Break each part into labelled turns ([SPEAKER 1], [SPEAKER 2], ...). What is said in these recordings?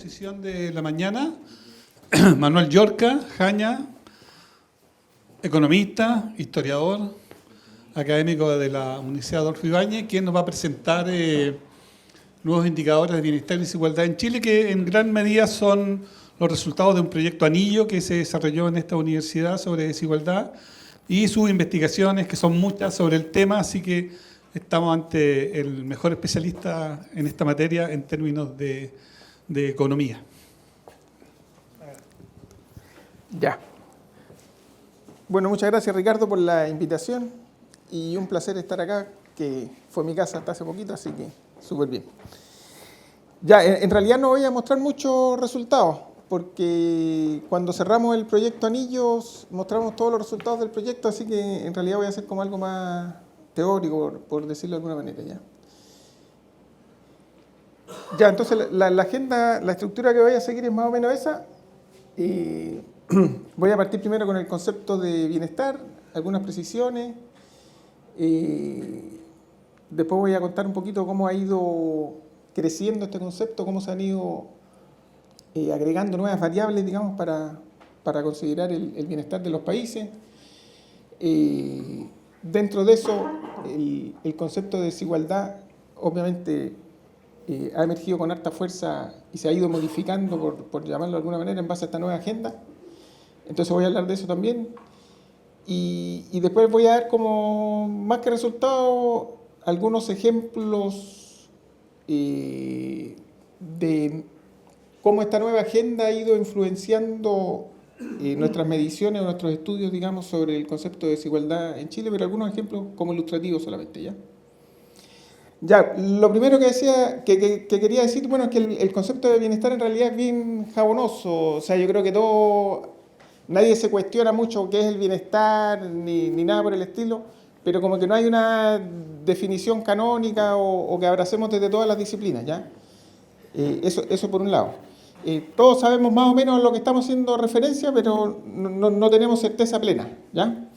[SPEAKER 1] exposición de la mañana, Manuel Llorca, Jaña, economista, historiador, académico de la Universidad Adolfo Ibáñez, quien nos va a presentar nuevos indicadores de bienestar y desigualdad en Chile, que en gran medida son los resultados de un proyecto anillo que se desarrolló en esta universidad sobre desigualdad y sus investigaciones, que son muchas sobre el tema, así que estamos ante el mejor especialista en esta materia en términos de economía.
[SPEAKER 2] Ya. Bueno, muchas gracias Ricardo por la invitación y un placer estar acá, que fue mi casa hasta hace poquito, así que súper bien. Ya, en realidad no voy a mostrar muchos resultados, porque cuando cerramos el proyecto Anillos mostramos todos los resultados del proyecto, así que en realidad voy a hacer como algo más teórico, por decirlo de alguna manera. Ya, entonces la agenda, la estructura que voy a seguir es más o menos esa. Voy a partir primero con el concepto de bienestar, algunas precisiones. Después voy a contar un poquito cómo ha ido creciendo este concepto, cómo se han ido agregando nuevas variables, digamos, para considerar el bienestar de los países. Dentro de eso, el concepto de desigualdad, obviamente, ha emergido con harta fuerza y se ha ido modificando, por llamarlo de alguna manera, en base a esta nueva agenda. Entonces voy a hablar de eso también. Y después voy a dar como, más que resultado, algunos ejemplos de cómo esta nueva agenda ha ido influenciando nuestras mediciones o nuestros estudios, digamos, sobre el concepto de desigualdad en Chile, pero algunos ejemplos como ilustrativos solamente, ¿ya? Ya, lo primero que decía, que quería decir, bueno, es que el concepto de bienestar en realidad es bien jabonoso. O sea, yo creo que nadie se cuestiona mucho qué es el bienestar, ni nada por el estilo, pero como que no hay una definición canónica o que abracemos desde todas las disciplinas, ¿ya? Eso por un lado. Todos sabemos más o menos a lo que estamos haciendo referencia, pero no tenemos certeza plena, ¿ya?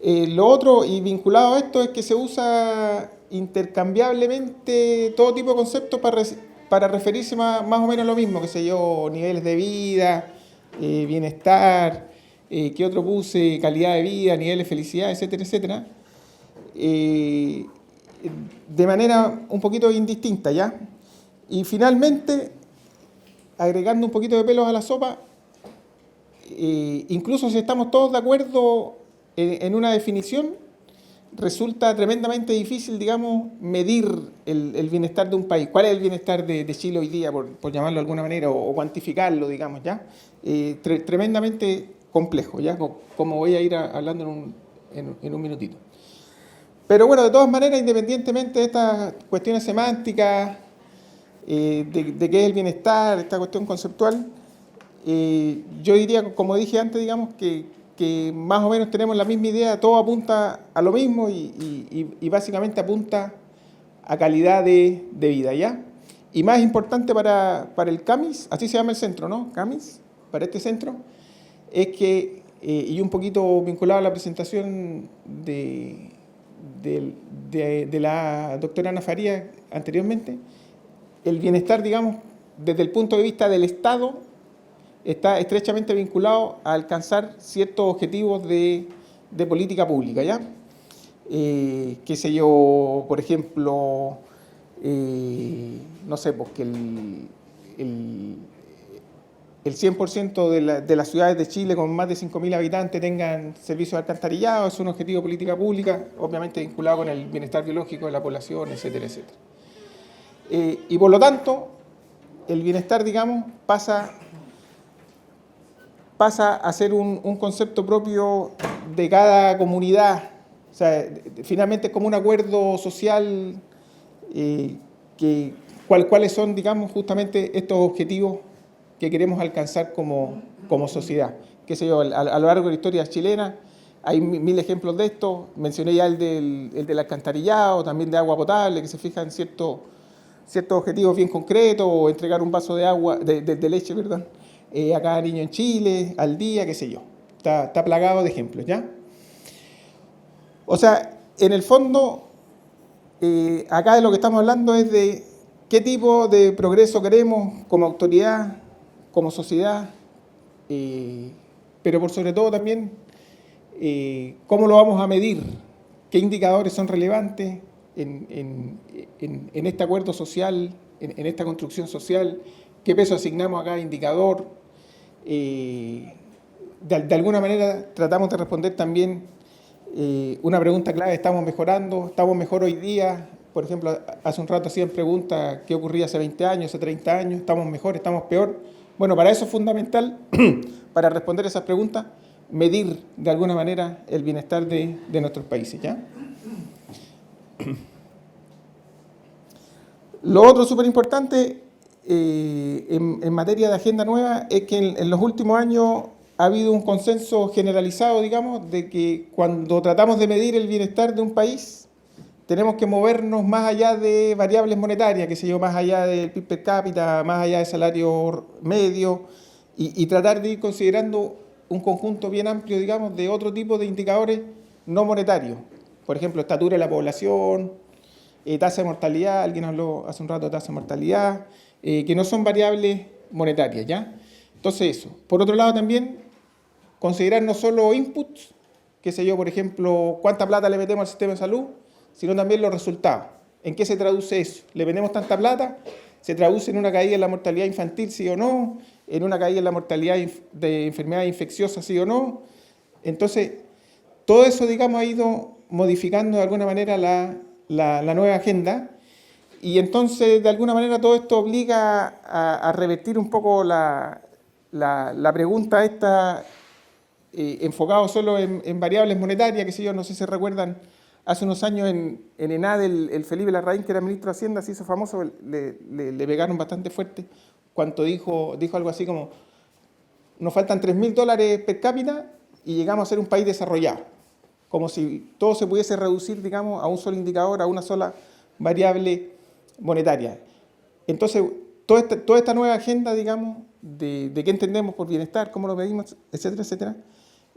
[SPEAKER 2] Lo otro, y vinculado a esto, es que se usa intercambiablemente todo tipo de conceptos para referirse más o menos a lo mismo, que sé yo, niveles de vida, bienestar, ¿qué otro puse? Calidad de vida, niveles de felicidad, etcétera, etcétera, de manera un poquito indistinta, ¿ya? Y finalmente, agregando un poquito de pelos a la sopa, incluso si estamos todos de acuerdo en una definición, resulta tremendamente difícil, digamos, medir el bienestar de un país. ¿Cuál es el bienestar de Chile hoy día, por llamarlo de alguna manera, o cuantificarlo, digamos, ¿ya? Tremendamente complejo, ¿ya? Como voy a ir hablando en un minutito. Pero bueno, de todas maneras, independientemente de estas cuestiones semánticas, de qué es el bienestar, esta cuestión conceptual, yo diría, como dije antes, digamos, que más o menos tenemos la misma idea, todo apunta a lo mismo y básicamente apunta a calidad de vida, ¿ya? Y más importante para el CAMIS, así se llama el centro, ¿no? CAMIS, para este centro, es que, y un poquito vinculado a la presentación de la doctora Ana Farías anteriormente, el bienestar, digamos, desde el punto de vista del Estado, está estrechamente vinculado a alcanzar ciertos objetivos de política pública, ¿ya? Qué sé yo, por ejemplo, no sé, pues que el 100% de las ciudades de Chile con más de 5.000 habitantes tengan servicios de alcantarillado, es un objetivo de política pública, obviamente vinculado con el bienestar biológico de la población, etcétera, etcétera. Y por lo tanto, el bienestar, digamos, pasa a ser un concepto propio de cada comunidad. O sea, finalmente es como un acuerdo social, cuáles son, digamos, justamente estos objetivos que queremos alcanzar como sociedad. Qué sé yo, a lo largo de la historia chilena hay mil ejemplos de esto. Mencioné ya el del alcantarillado, también de agua potable, que se fija en ciertos objetivos bien concretos, o entregar un vaso de agua, de leche, perdón, a cada niño en Chile, al día, qué sé yo. Está plagado de ejemplos, ¿ya? O sea, en el fondo, acá de lo que estamos hablando es de qué tipo de progreso queremos como autoridad, como sociedad, pero por sobre todo también cómo lo vamos a medir, qué indicadores son relevantes en este acuerdo social, en esta construcción social, qué peso asignamos a cada indicador. De alguna manera tratamos de responder también una pregunta clave: ¿estamos mejorando? ¿Estamos mejor hoy día? Por ejemplo, hace un rato hacían preguntas: ¿qué ocurría hace 20 años, hace 30 años? ¿Estamos mejor? ¿Estamos peor? Bueno, para eso es fundamental, para responder esas preguntas, medir de alguna manera el bienestar de nuestros países, ¿ya? Lo otro súper importante en materia de agenda nueva es que en los últimos años ha habido un consenso generalizado, digamos, de que cuando tratamos de medir el bienestar de un país, tenemos que movernos más allá de variables monetarias, que sé yo, más allá del PIB per cápita, más allá del salario medio, y tratar de ir considerando un conjunto bien amplio, digamos, de otro tipo de indicadores no monetarios. Por ejemplo, estatura de la población, tasa de mortalidad, alguien habló hace un rato de tasa de mortalidad, que no son variables monetarias, ¿ya? Entonces eso. Por otro lado también, considerar no solo inputs, qué sé yo, por ejemplo, cuánta plata le metemos al sistema de salud, sino también los resultados. ¿En qué se traduce eso? ¿Le metemos tanta plata? ¿Se traduce en una caída en la mortalidad infantil, sí o no? ¿En una caída en la mortalidad de enfermedades infecciosas, sí o no? Entonces, todo eso, digamos, ha ido modificando de alguna manera la nueva agenda, y entonces, de alguna manera, todo esto obliga a revertir un poco la pregunta esta, enfocado solo en variables monetarias, que sé yo, no sé si recuerdan, hace unos años en ENADE, el Felipe Larraín, que era ministro de Hacienda, se hizo famoso, le pegaron bastante fuerte, cuando dijo algo así como: nos faltan $3.000 per cápita y llegamos a ser un país desarrollado. Como si todo se pudiese reducir, digamos, a un solo indicador, a una sola variable monetaria. Entonces, toda esta nueva agenda, digamos, de qué entendemos por bienestar, cómo lo medimos, etcétera, etcétera,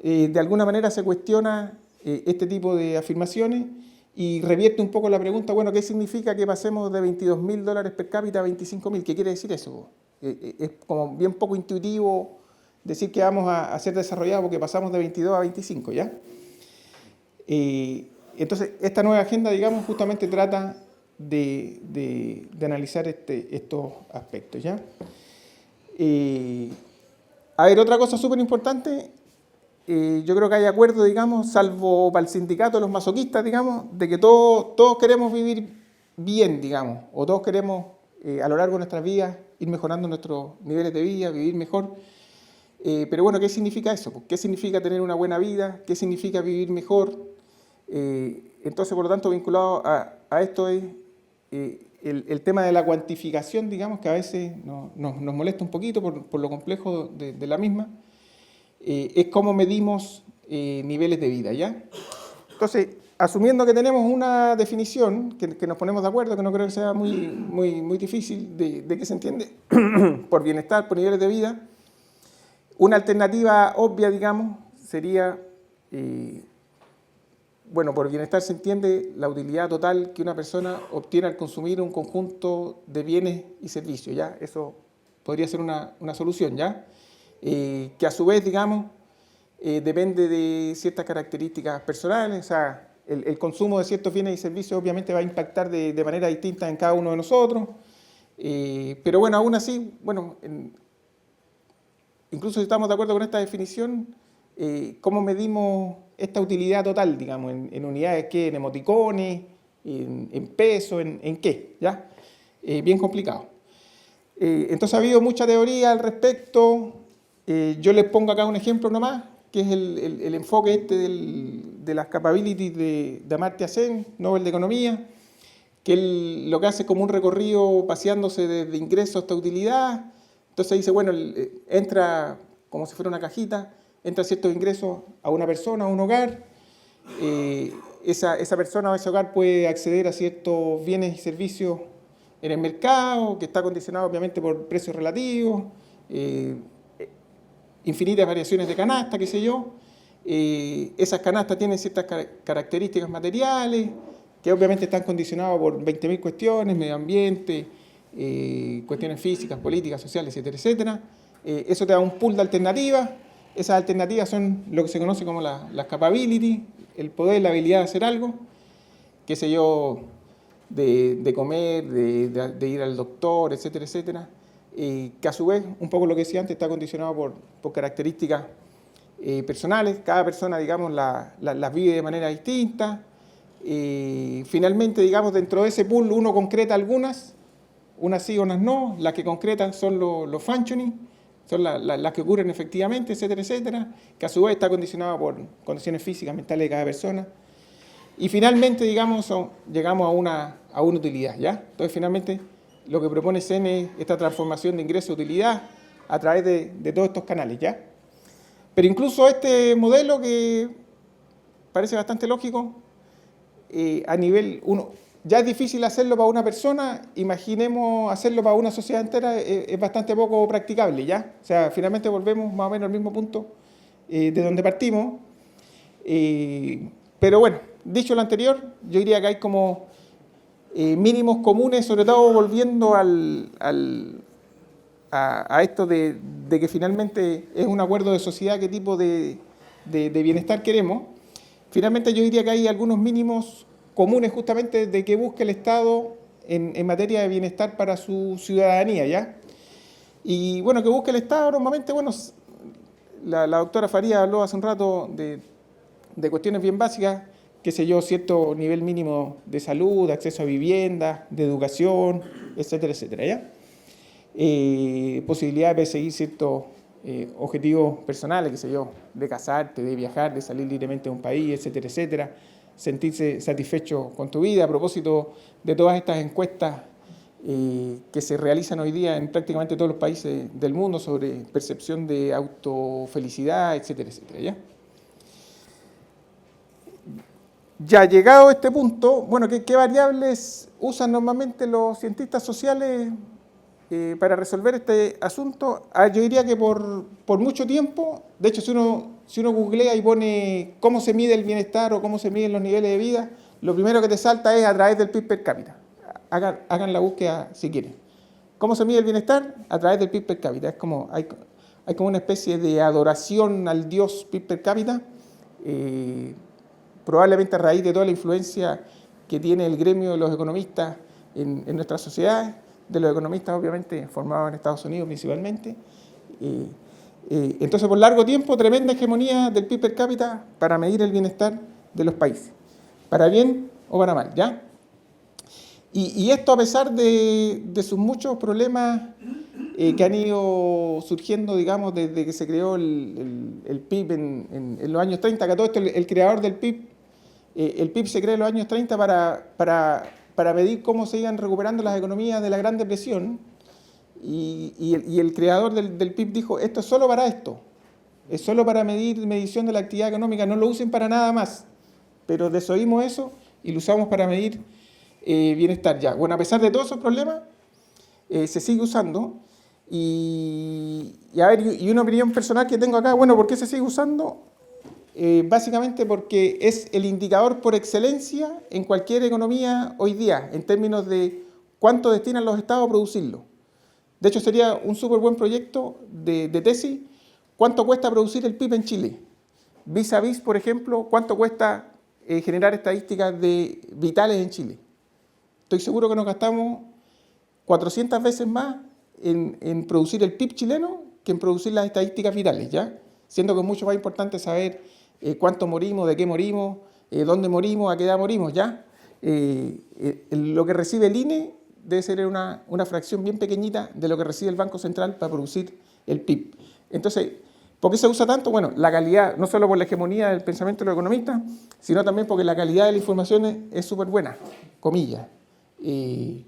[SPEAKER 2] de alguna manera se cuestiona este tipo de afirmaciones y revierte un poco la pregunta: bueno, ¿qué significa que pasemos de $22.000 per cápita a 25.000? ¿Qué quiere decir eso? Es como bien poco intuitivo decir que vamos a ser desarrollados porque pasamos de 22 a 25, ¿ya? Entonces, esta nueva agenda, digamos, justamente trata de analizar estos aspectos, ¿ya? A ver, otra cosa súper importante, yo creo que hay acuerdo, digamos, salvo para el sindicato de los masoquistas, digamos, de que todos queremos vivir bien, digamos, o todos queremos a lo largo de nuestras vidas ir mejorando nuestros niveles de vida, vivir mejor. Pero bueno, ¿qué significa eso? ¿Qué significa tener una buena vida? ¿Qué significa vivir mejor? Entonces, por lo tanto, vinculado a esto es el tema de la cuantificación, digamos, que a veces nos molesta un poquito por lo complejo de la misma. Es cómo medimos niveles de vida, ¿ya? Entonces, asumiendo que tenemos una definición, que nos ponemos de acuerdo, que no creo que sea muy difícil de que se entiende por bienestar, por niveles de vida, una alternativa obvia, digamos, sería, bueno, por bienestar se entiende la utilidad total que una persona obtiene al consumir un conjunto de bienes y servicios, ¿ya? Eso podría ser una solución, ¿ya? Que a su vez, digamos, depende de ciertas características personales, o sea, el consumo de ciertos bienes y servicios obviamente va a impactar de manera distinta en cada uno de nosotros, pero bueno, aún así, bueno, incluso si estamos de acuerdo con esta definición, ¿cómo medimos esta utilidad total, digamos, en unidades qué? ¿En emoticones? ¿En peso? ¿En qué? ¿Ya? Bien complicado. Entonces ha habido mucha teoría al respecto. Yo les pongo acá un ejemplo nomás, que es el enfoque de las capabilities de Amartya Sen, Nobel de Economía, que él lo que hace es como un recorrido paseándose desde ingresos hasta utilidad. Entonces dice, bueno, entra como si fuera una cajita, entra ciertos ingresos a una persona, a un hogar, esa persona o ese hogar puede acceder a ciertos bienes y servicios en el mercado, que está condicionado obviamente por precios relativos, infinitas variaciones de canasta, qué sé yo. Esas canastas tienen ciertas características materiales, que obviamente están condicionadas por 20.000 cuestiones, medio ambiente, cuestiones físicas, políticas, sociales, etcétera, etcétera. Eso te da un pool de alternativas. Esas alternativas son lo que se conoce como las capabilities, el poder, la habilidad de hacer algo, qué sé yo, de comer, de ir al doctor, etcétera, etcétera. Que a su vez, un poco lo que decía antes, está condicionado por características personales. Cada persona, digamos, las vive de manera distinta. Finalmente, digamos, dentro de ese pool uno concreta algunas, unas sí, unas no. Las que concretan son los functioning, son las que ocurren efectivamente, etcétera, etcétera, que a su vez está condicionado por condiciones físicas, mentales de cada persona. Y finalmente, digamos, llegamos a una utilidad, ¿ya? Entonces, finalmente, lo que propone CEN es esta transformación de ingreso a utilidad a través de todos estos canales, ¿ya? Pero incluso este modelo, que parece bastante lógico, a nivel uno, ya es difícil hacerlo para una persona, imaginemos hacerlo para una sociedad entera, es bastante poco practicable, ¿ya? O sea, finalmente volvemos más o menos al mismo punto de donde partimos. Pero bueno, dicho lo anterior, yo diría que hay como mínimos comunes, sobre todo volviendo a esto de que finalmente es un acuerdo de sociedad, qué tipo de bienestar queremos. Finalmente yo diría que hay algunos mínimos comunes justamente de que busque el Estado en materia de bienestar para su ciudadanía, ¿ya? Y bueno, que busque el Estado normalmente, bueno, la doctora Faría habló hace un rato de cuestiones bien básicas, qué sé yo, cierto nivel mínimo de salud, de acceso a vivienda, de educación, etcétera, etcétera, ¿ya? Posibilidad de perseguir ciertos objetivos personales, qué sé yo, de casarte, de viajar, de salir libremente de un país, etcétera, etcétera, sentirse satisfecho con tu vida. A propósito de todas estas encuestas que se realizan hoy día en prácticamente todos los países del mundo sobre percepción de autofelicidad, etcétera, etcétera, ¿ya? Ya llegado a este punto, bueno, ¿qué variables usan normalmente los cientistas sociales para resolver este asunto? Yo diría que por mucho tiempo, de hecho, si uno googlea y pone cómo se mide el bienestar o cómo se miden los niveles de vida, lo primero que te salta es a través del PIB per cápita. Hagan la búsqueda si quieren. ¿Cómo se mide el bienestar? A través del PIB per cápita. Es como, hay como una especie de adoración al dios PIB per cápita, probablemente a raíz de toda la influencia que tiene el gremio de los economistas en nuestras sociedades, de los economistas obviamente formados en Estados Unidos principalmente. Entonces, por largo tiempo, tremenda hegemonía del PIB per cápita para medir el bienestar de los países, para bien o para mal, ¿ya? Y esto a pesar de sus muchos problemas que han ido surgiendo, digamos, desde que se creó el PIB en los años 30, que todo esto, el creador del PIB, el PIB se crea en los años 30 para medir cómo se iban recuperando las economías de la Gran Depresión, y el creador del PIB dijo, esto es solo para esto, es solo para medición de la actividad económica, no lo usen para nada más, pero desoímos eso y lo usamos para medir bienestar ya. Bueno, a pesar de todos esos problemas, se sigue usando, y a ver, y una opinión personal que tengo acá, bueno, ¿por qué se sigue usando? Básicamente porque es el indicador por excelencia en cualquier economía hoy día, en términos de cuánto destinan los estados a producirlo. De hecho, sería un súper buen proyecto de tesis, cuánto cuesta producir el PIB en Chile. Vis a vis, por ejemplo, cuánto cuesta generar estadísticas vitales en Chile. Estoy seguro que nos gastamos 400 veces más en producir el PIB chileno que en producir las estadísticas vitales, ¿ya? Siendo que es mucho más importante saber cuánto morimos, de qué morimos, dónde morimos, a qué edad morimos, ¿ya? Lo que recibe el INE debe ser una fracción bien pequeñita de lo que recibe el Banco Central para producir el PIB. Entonces, ¿por qué se usa tanto? Bueno, la calidad, no solo por la hegemonía del pensamiento de los economistas, sino también porque la calidad de la información es súper buena, comillas. Y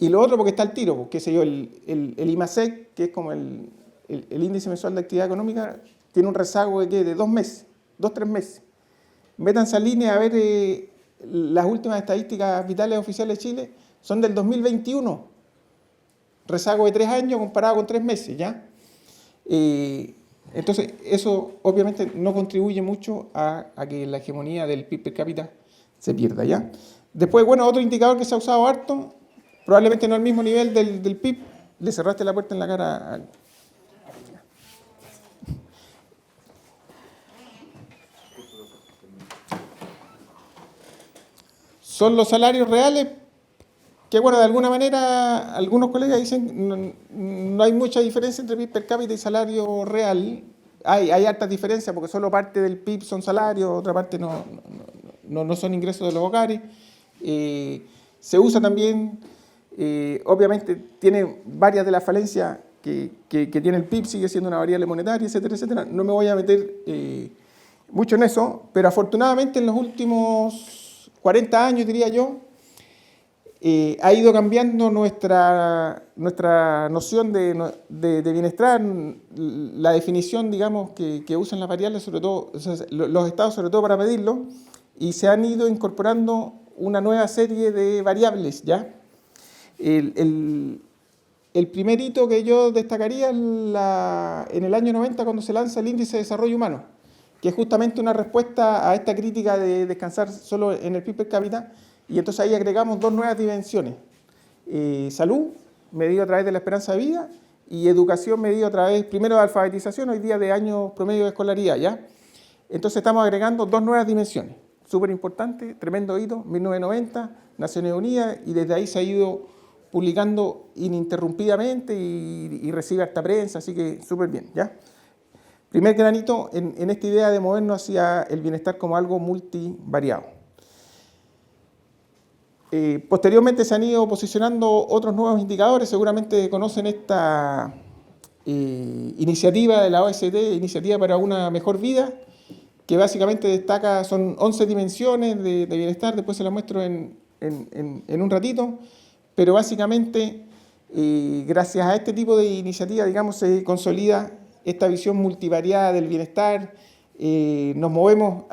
[SPEAKER 2] lo otro porque está al tiro, porque, qué sé yo, el IMASEC, que es como el índice mensual de actividad económica, tiene un rezago de 2 meses, 2-3 meses. Métanse al INE a ver las últimas estadísticas vitales oficiales de Chile, son del 2021. Rezago de 3 años comparado con 3 meses, ¿ya? Entonces, eso obviamente no contribuye mucho a que la hegemonía del PIB per cápita se pierda, ¿ya? Después, bueno, otro indicador que se ha usado harto probablemente no al mismo nivel del PIB. Le cerraste la puerta en la cara. Son los salarios reales, que bueno, de alguna manera, algunos colegas dicen no hay mucha diferencia entre PIB per cápita y salario real. Hay hartas diferencias porque solo parte del PIB son salarios, otra parte no son ingresos de los hogares. Se usa también, obviamente tiene varias de las falencias que tiene el PIB, sigue siendo una variable monetaria, etcétera, etcétera. No me voy a meter mucho en eso, pero afortunadamente en los últimos 40 años, diría yo, ha ido cambiando nuestra noción de bienestar, la definición, digamos, que usan las variables, sobre todo, o sea, los estados, sobre todo para medirlo, y se han ido incorporando una nueva serie de variables, ¿ya? El primer hito que yo destacaría en el año 90, cuando se lanza el Índice de Desarrollo Humano, que es justamente una respuesta a esta crítica de descansar solo en el PIB per cápita, y entonces ahí agregamos dos nuevas dimensiones: salud, medido a través de la esperanza de vida, y educación, medido a través, primero de alfabetización, hoy día de años promedio de escolaridad, ¿ya? Entonces estamos agregando dos nuevas dimensiones, súper importante, tremendo hito, 1990, Naciones Unidas, y desde ahí se ha ido publicando ininterrumpidamente y recibe harta prensa, así que súper bien, ¿ya? Primer granito en esta idea de movernos hacia el bienestar como algo multivariado. Posteriormente se han ido posicionando otros nuevos indicadores, seguramente conocen esta iniciativa de la OECD, Iniciativa para una Mejor Vida, que básicamente destaca, son 11 dimensiones de bienestar, después se las muestro en un ratito, pero básicamente gracias a este tipo de iniciativa, digamos, se consolida esta visión multivariada del bienestar. Nos movemos,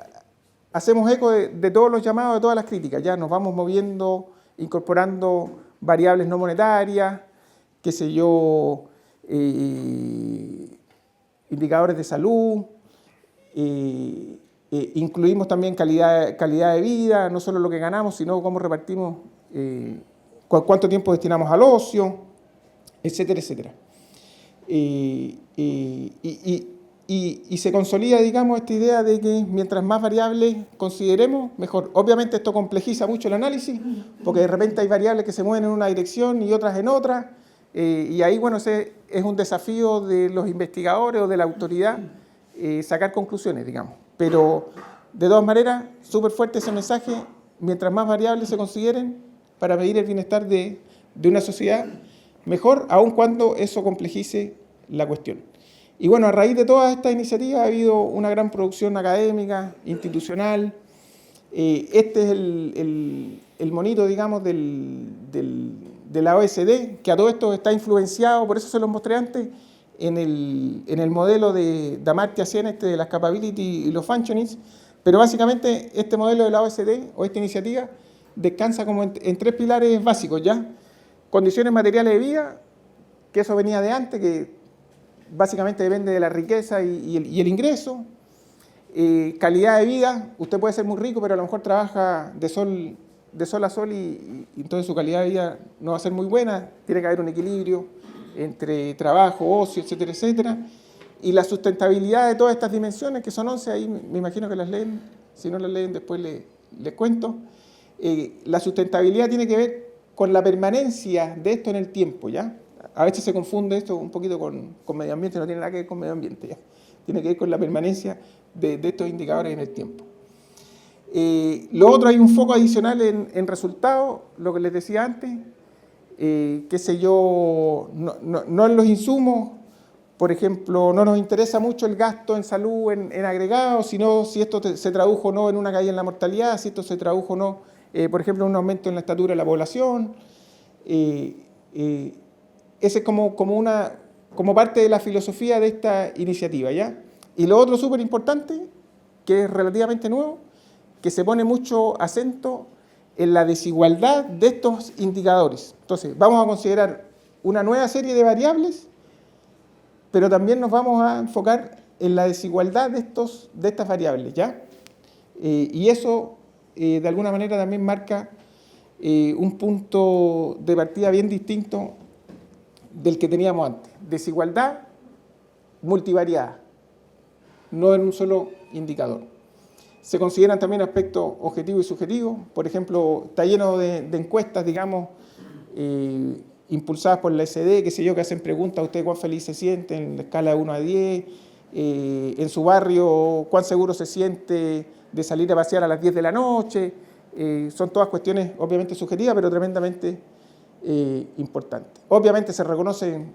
[SPEAKER 2] hacemos eco de todos los llamados, de todas las críticas, ya nos vamos moviendo, incorporando variables no monetarias, qué sé yo, indicadores de salud, incluimos también calidad de vida, no solo lo que ganamos, sino cómo repartimos, cuánto tiempo destinamos al ocio, etcétera, etcétera. Y se consolida, digamos, esta idea de que mientras más variables consideremos, mejor. Obviamente esto complejiza mucho el análisis, porque de repente hay variables que se mueven en una dirección y otras en otra, y ahí, bueno, ese es un desafío de los investigadores o de la autoridad, sacar conclusiones, digamos. Pero, de todas maneras, súper fuerte ese mensaje: mientras más variables se consideren para medir el bienestar de una sociedad, mejor, aun cuando eso complejice la cuestión. Y bueno, a raíz de todas estas iniciativas ha habido una gran producción académica, institucional. Este es el monito, digamos, de la OECD, que a todo esto está influenciado, por eso se los mostré antes, en el modelo de Amartya Sen, de las capability y los functionings, pero básicamente este modelo de la OECD, o esta iniciativa, descansa como en tres pilares básicos, ¿ya? Condiciones materiales de vida, que eso venía de antes, que básicamente depende de la riqueza y el ingreso. Calidad de vida, usted puede ser muy rico, pero a lo mejor trabaja de sol a sol y entonces su calidad de vida no va a ser muy buena. Tiene que haber un equilibrio entre trabajo, ocio, etcétera, etcétera. Y la sustentabilidad de todas estas dimensiones, que son 11, ahí me imagino que las leen, si no las leen después les cuento. La sustentabilidad tiene que ver con la permanencia de esto en el tiempo, ¿ya? A veces se confunde esto un poquito con medio ambiente, no tiene nada que ver con medio ambiente, ¿ya? Tiene que ver con la permanencia de estos indicadores en el tiempo. Lo otro, hay un foco adicional en resultados, lo que les decía antes, qué sé yo, no en los insumos. Por ejemplo, no nos interesa mucho el gasto en salud en agregado, sino si esto se tradujo o no en una caída en la mortalidad, si esto se tradujo o no, por ejemplo, en un aumento en la estatura de la población. Ese es como parte de la filosofía de esta iniciativa, ¿ya? Y lo otro súper importante, que es relativamente nuevo, que se pone mucho acento en la desigualdad de estos indicadores. Entonces, vamos a considerar una nueva serie de variables, pero también nos vamos a enfocar en la desigualdad de estas variables, ¿ya? Y eso, de alguna manera, también marca un punto de partida bien distinto del que teníamos antes. Desigualdad multivariada, no en un solo indicador. Se consideran también aspectos objetivos y subjetivos. Por ejemplo, está lleno de encuestas, digamos, impulsadas por la SD, qué sé yo, que hacen preguntas a usted cuán feliz se siente en la escala de 1 a 10, en su barrio cuán seguro se siente de salir a pasear a las 10 de la noche. Son todas cuestiones obviamente subjetivas, pero tremendamente importantes. Obviamente se reconoce,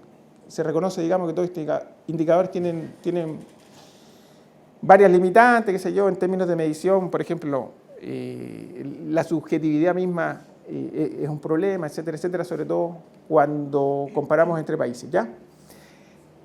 [SPEAKER 2] digamos, que todos estos indicadores tienen varias limitantes, qué sé yo, en términos de medición. Por ejemplo, la subjetividad misma es un problema, etcétera, etcétera, sobre todo cuando comparamos entre países, ¿ya?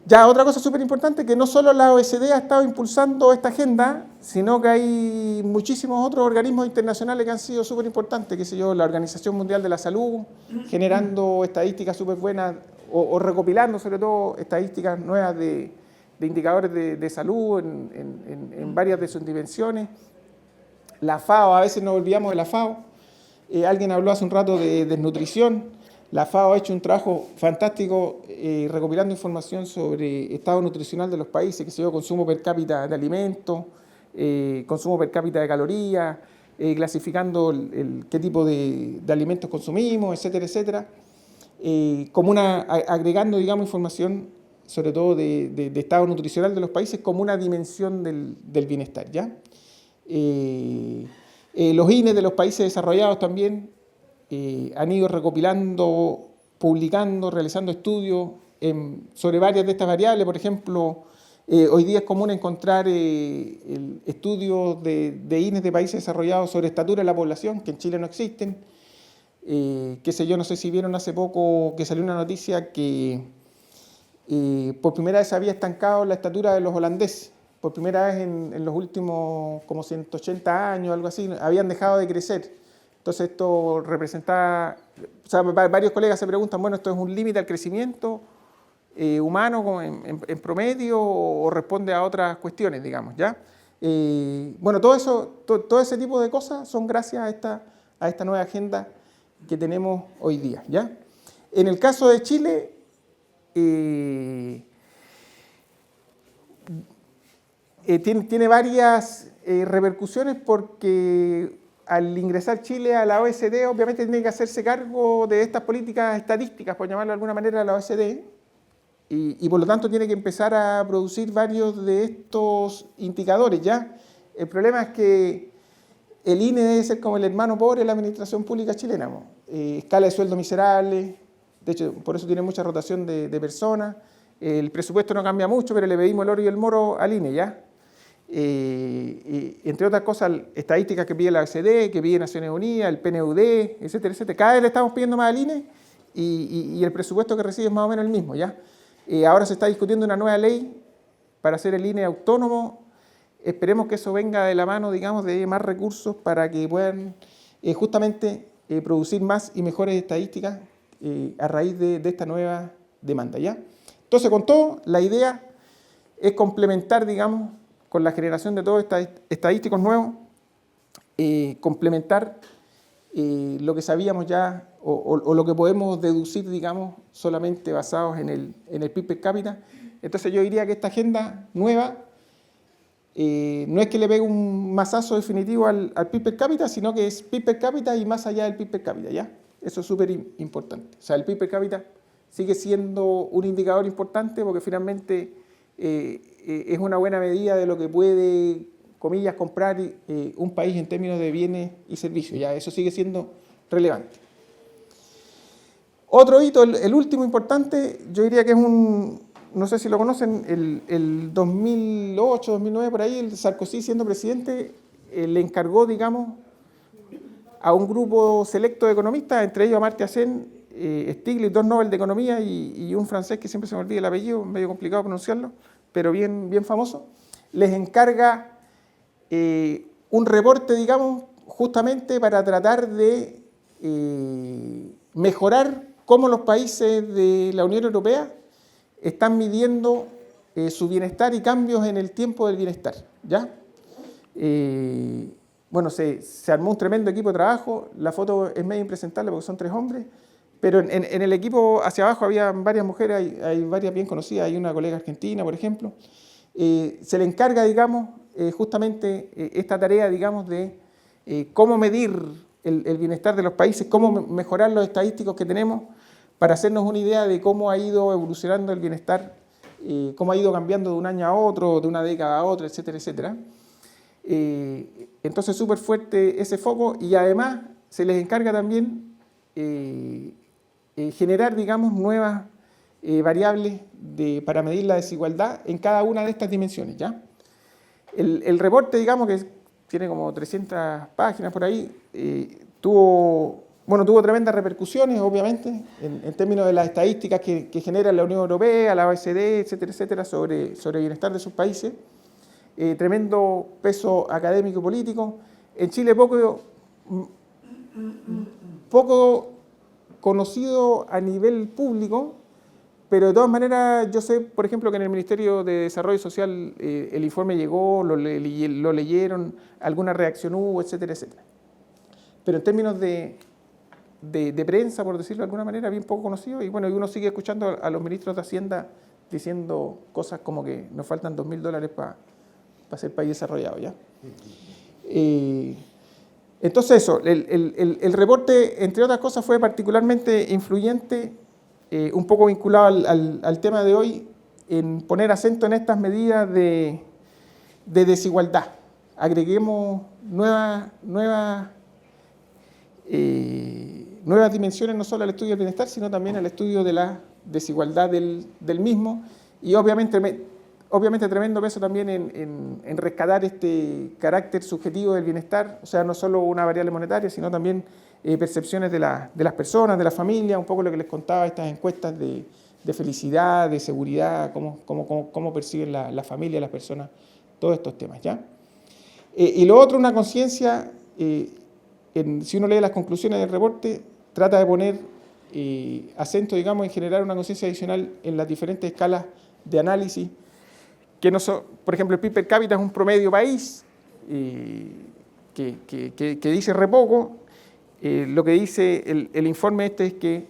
[SPEAKER 2] Ya, otra cosa súper importante, que no solo la OECD ha estado impulsando esta agenda, sino que hay muchísimos otros organismos internacionales que han sido súper importantes, qué sé yo, la Organización Mundial de la Salud, generando estadísticas súper buenas, o recopilando sobre todo estadísticas nuevas de indicadores de salud en varias de sus dimensiones. La FAO, a veces nos olvidamos de la FAO. Alguien habló hace un rato de desnutrición. La FAO ha hecho un trabajo fantástico recopilando información sobre estado nutricional de los países, que se llama consumo per cápita de alimentos, consumo per cápita de calorías, clasificando qué tipo de alimentos consumimos, etcétera, etcétera. Agregando, digamos, información sobre todo de estado nutricional de los países como una dimensión del bienestar, ¿ya? Los INE de los países desarrollados también han ido recopilando, publicando, realizando estudios sobre varias de estas variables. Por ejemplo, hoy día es común encontrar estudios de INE de países desarrollados sobre estatura de la población, que en Chile no existen. Qué sé yo, no sé si vieron hace poco que salió una noticia que por primera vez se había estancado la estatura de los holandeses. Por primera vez en los últimos como 180 años, algo así, habían dejado de crecer. Entonces esto representaba, o sea, varios colegas se preguntan, bueno, ¿esto es un límite al crecimiento humano en promedio o responde a otras cuestiones, digamos, ¿ya? Bueno, todo ese tipo de cosas son gracias a esta nueva agenda que tenemos hoy día, ¿ya? En el caso de Chile, tiene varias repercusiones porque al ingresar Chile a la OECD, obviamente tiene que hacerse cargo de estas políticas estadísticas, por llamarlo de alguna manera, a la OECD, y por lo tanto tiene que empezar a producir varios de estos indicadores, ¿ya? El problema es que el INE debe ser como el hermano pobre de la administración pública chilena, ¿no? Escala de sueldo miserable, de hecho, por eso tiene mucha rotación de personas. El presupuesto no cambia mucho, pero le pedimos el oro y el moro al INE, ¿ya? Entre otras cosas, estadísticas que pide la OECD, que pide Naciones Unidas, el PNUD, etcétera, etcétera. Cada vez le estamos pidiendo más al INE y el presupuesto que recibe es más o menos el mismo, ¿ya? Ahora se está discutiendo una nueva ley para hacer el INE autónomo. Esperemos que eso venga de la mano, digamos, de más recursos para que puedan justamente producir más y mejores estadísticas a raíz de esta nueva demanda, ¿ya? Entonces, con todo, la idea es complementar, digamos, con la generación de todos estos estadísticos nuevos, complementar lo que sabíamos ya o lo que podemos deducir, digamos, solamente basados en el PIB per cápita. Entonces yo diría que esta agenda nueva no es que le pegue un mazazo definitivo al PIB per cápita, sino que es PIB per cápita y más allá del PIB per cápita, ¿ya? Eso es súper importante. O sea, el PIB per cápita sigue siendo un indicador importante porque finalmente es una buena medida de lo que puede, comillas, comprar un país en términos de bienes y servicios, ¿ya? Eso sigue siendo relevante. Otro hito, el último importante, yo diría que es no sé si lo conocen, el 2008, 2009, por ahí, el Sarkozy siendo presidente, le encargó, digamos, a un grupo selecto de economistas, entre ellos Amartya Sen, Stiglitz, 2 Nobel de Economía y un francés que siempre se me olvida el apellido, medio complicado pronunciarlo, pero bien famoso, les encarga un reporte, digamos, justamente para tratar de mejorar cómo los países de la Unión Europea están midiendo su bienestar y cambios en el tiempo del bienestar, ¿ya? bueno, se armó un tremendo equipo de trabajo. La foto es medio impresentable porque son 3 hombres, pero en el equipo hacia abajo había varias mujeres, hay varias bien conocidas, hay una colega argentina, por ejemplo. Se le encarga, digamos, justamente esta tarea, digamos, de cómo medir el bienestar de los países, cómo mejorar los estadísticos que tenemos para hacernos una idea de cómo ha ido evolucionando el bienestar, cómo ha ido cambiando de un año a otro, de una década a otra, etcétera, etcétera. Entonces, súper fuerte ese foco, y además se les encarga también generar, digamos, nuevas variables para medir la desigualdad en cada una de estas dimensiones, ¿ya? El reporte, digamos, que tiene como 300 páginas por ahí, tuvo tremendas repercusiones, obviamente, en términos de las estadísticas que genera la Unión Europea, la OECD, etcétera, etcétera, sobre el bienestar de sus países. Tremendo peso académico y político. En Chile poco conocido a nivel público, pero de todas maneras yo sé, por ejemplo, que en el Ministerio de Desarrollo Social el informe llegó, lo leyeron, alguna reacción hubo, etcétera, etcétera. Pero en términos de prensa, por decirlo de alguna manera, bien poco conocido, y bueno, y uno sigue escuchando a los ministros de Hacienda diciendo cosas como que nos faltan $2.000 para ser país desarrollado, ¿ya? Entonces eso, el reporte, entre otras cosas, fue particularmente influyente, un poco vinculado al tema de hoy, en poner acento en estas medidas de desigualdad. Agreguemos nuevas dimensiones, no solo al estudio del bienestar, sino también al estudio de la desigualdad del mismo, y obviamente tremendo peso también en rescatar este carácter subjetivo del bienestar, o sea, no solo una variable monetaria, sino también percepciones de las personas, de la familia, un poco lo que les contaba, estas encuestas de felicidad, de seguridad, cómo perciben la familia, las personas, todos estos temas, ¿ya? Y lo otro, una conciencia, si uno lee las conclusiones del reporte, trata de poner acento, digamos, en generar una conciencia adicional en las diferentes escalas de análisis, que por ejemplo, el PIB per cápita es un promedio país, que dice re poco. Lo que dice el informe es que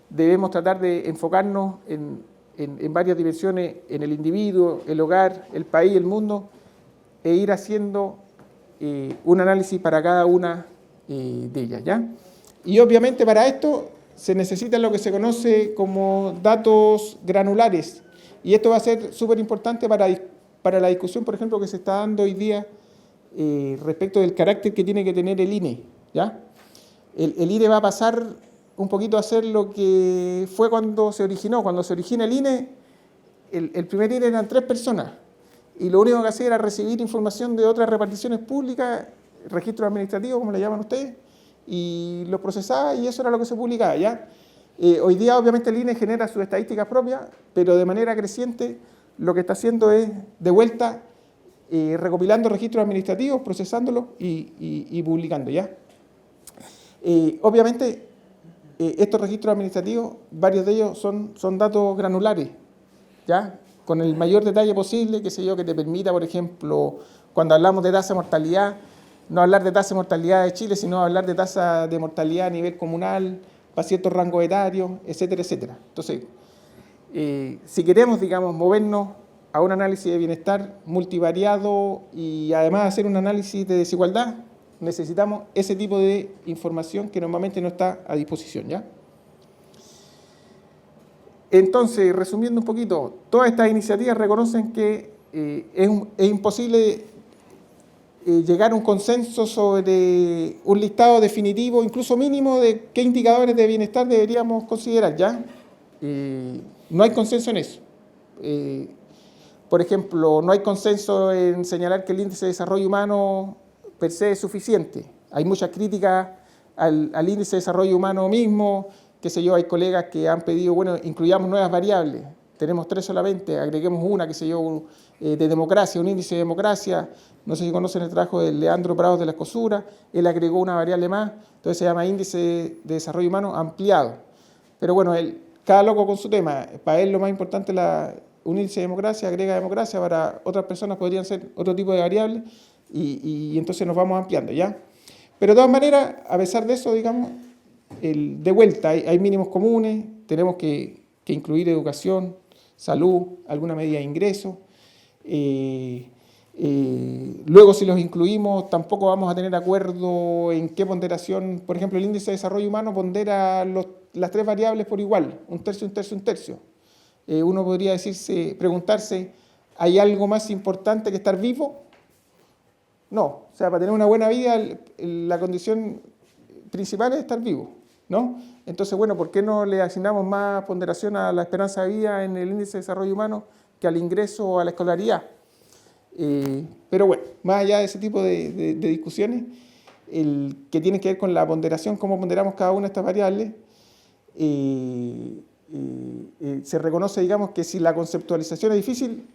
[SPEAKER 2] debemos tratar de enfocarnos en varias dimensiones, en el individuo, el hogar, el país, el mundo, e ir haciendo un análisis para cada una de ellas, ¿ya? Y obviamente para esto se necesita lo que se conoce como datos granulares, y esto va a ser súper importante para la discusión, por ejemplo, que se está dando hoy día respecto del carácter que tiene que tener el INE, ¿ya? El INE va a pasar un poquito a ser lo que fue cuando se originó. Cuando se origina el INE, el primer INE eran 3 personas, y lo único que hacía era recibir información de otras reparticiones públicas, registros administrativos, como le llaman ustedes, y los procesaba, y eso era lo que se publicaba, ¿ya? Hoy día, obviamente, el INE genera sus estadísticas propias, pero de manera creciente lo que está haciendo es, de vuelta, recopilando registros administrativos, procesándolos y publicando, ¿ya? Obviamente, estos registros administrativos, varios de ellos son datos granulares, ¿ya? Con el mayor detalle posible, qué sé yo, que te permita, por ejemplo, cuando hablamos de tasa de mortalidad, no hablar de tasa de mortalidad de Chile, sino hablar de tasa de mortalidad a nivel comunal, para ciertos rangos etarios, etcétera, etcétera. Entonces, si queremos, digamos, movernos a un análisis de bienestar multivariado y además hacer un análisis de desigualdad, necesitamos ese tipo de información que normalmente no está a disposición, ¿ya? Entonces, resumiendo un poquito, todas estas iniciativas reconocen que es imposible llegar a un consenso sobre un listado definitivo, incluso mínimo, de qué indicadores de bienestar deberíamos considerar, ¿ya? No hay consenso en eso. Por ejemplo, no hay consenso en señalar que el índice de desarrollo humano per se es suficiente. Hay muchas críticas al índice de desarrollo humano mismo, qué sé yo, hay colegas que han pedido, bueno, incluyamos nuevas variables, tenemos 3 solamente, agreguemos una, qué sé yo, de democracia, un índice de democracia. No sé si conocen el trabajo de Leandro Prados de la Escosura, él agregó una variable más, entonces se llama índice de desarrollo humano ampliado. Pero bueno, cada loco con su tema, para él lo más importante es un índice de democracia, agrega democracia, para otras personas podrían ser otro tipo de variables, y entonces nos vamos ampliando, ¿ya? Pero de todas maneras, a pesar de eso, digamos, de vuelta, hay mínimos comunes, tenemos que incluir educación, salud, alguna medida de ingreso. Luego, si los incluimos, tampoco vamos a tener acuerdo en qué ponderación. Por ejemplo, el índice de desarrollo humano pondera las tres variables por igual, un tercio, un tercio, un tercio. Uno podría preguntarse, ¿hay algo más importante que estar vivo? No, o sea, para tener una buena vida, la condición principal es estar vivo, ¿no? Entonces, bueno, ¿por qué no le asignamos más ponderación a la esperanza de vida en el índice de desarrollo humano que al ingreso o a la escolaridad? Pero bueno, más allá de ese tipo de discusiones, que tienen que ver con la ponderación, cómo ponderamos cada una de estas variables, se reconoce, digamos, que si la conceptualización es difícil,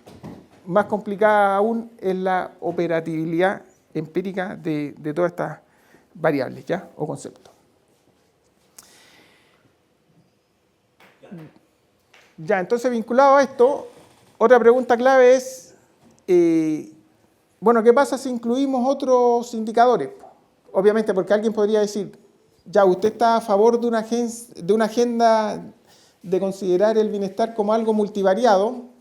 [SPEAKER 2] más complicada aún es la operatividad empírica de todas estas variables, ¿ya? O conceptos. Ya, entonces, vinculado a esto, otra pregunta clave es, bueno, ¿qué pasa si incluimos otros indicadores? Obviamente, porque alguien podría decir, ya, usted está a favor de una agenda de considerar el bienestar como algo multivariado,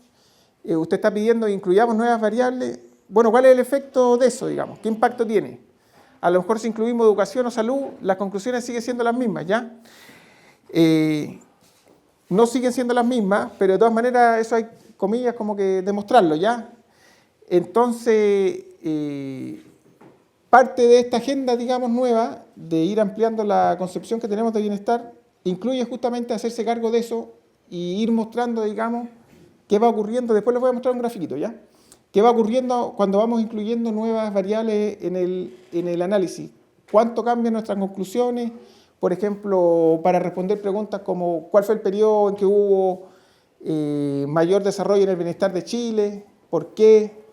[SPEAKER 2] usted está pidiendo que incluyamos nuevas variables. Bueno, ¿cuál es el efecto de eso, digamos? ¿Qué impacto tiene? A lo mejor si incluimos educación o salud, las conclusiones siguen siendo las mismas, ¿ya? No siguen siendo las mismas, pero de todas maneras eso hay, comillas, como que demostrarlo, ¿ya? Entonces, parte de esta agenda, digamos, nueva, de ir ampliando la concepción que tenemos de bienestar, incluye justamente hacerse cargo de eso y ir mostrando, digamos, qué va ocurriendo. Después les voy a mostrar un grafiquito, ¿ya? ¿Qué va ocurriendo cuando vamos incluyendo nuevas variables en el análisis? ¿Cuánto cambian nuestras conclusiones? Por ejemplo, para responder preguntas como ¿cuál fue el periodo en que hubo mayor desarrollo en el bienestar de Chile? ¿Por qué?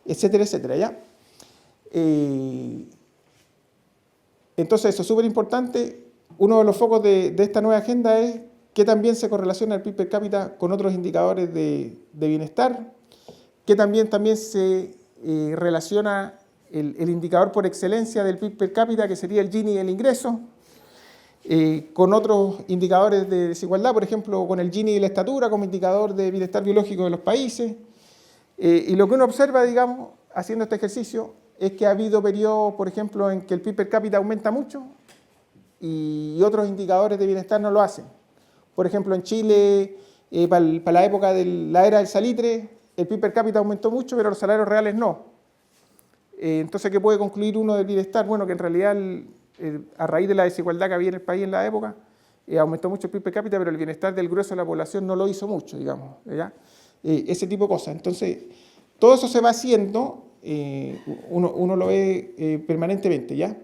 [SPEAKER 2] Etcétera, etcétera, ¿ya? Entonces, eso es súper importante. Uno de los focos de esta nueva agenda es que también se correlaciona el PIB per cápita con otros indicadores de bienestar, que también se relaciona el indicador por excelencia del PIB per cápita, que sería el Gini del ingreso, con otros indicadores de desigualdad, por ejemplo, con el Gini de la estatura como indicador de bienestar biológico de los países. Y lo que uno observa, digamos, haciendo este ejercicio, es que ha habido periodos, por ejemplo, en que el PIB per cápita aumenta mucho y otros indicadores de bienestar no lo hacen. Por ejemplo, en Chile, para la época de la era del salitre, el PIB per cápita aumentó mucho, pero los salarios reales no. Entonces, ¿qué puede concluir uno del bienestar? Bueno, que en realidad, a raíz de la desigualdad que había en el país en la época, aumentó mucho el PIB per cápita, pero el bienestar del grueso de la población no lo hizo mucho, digamos, ¿ya? Ese tipo de cosas. Entonces, todo eso se va haciendo, uno lo ve permanentemente, ¿ya?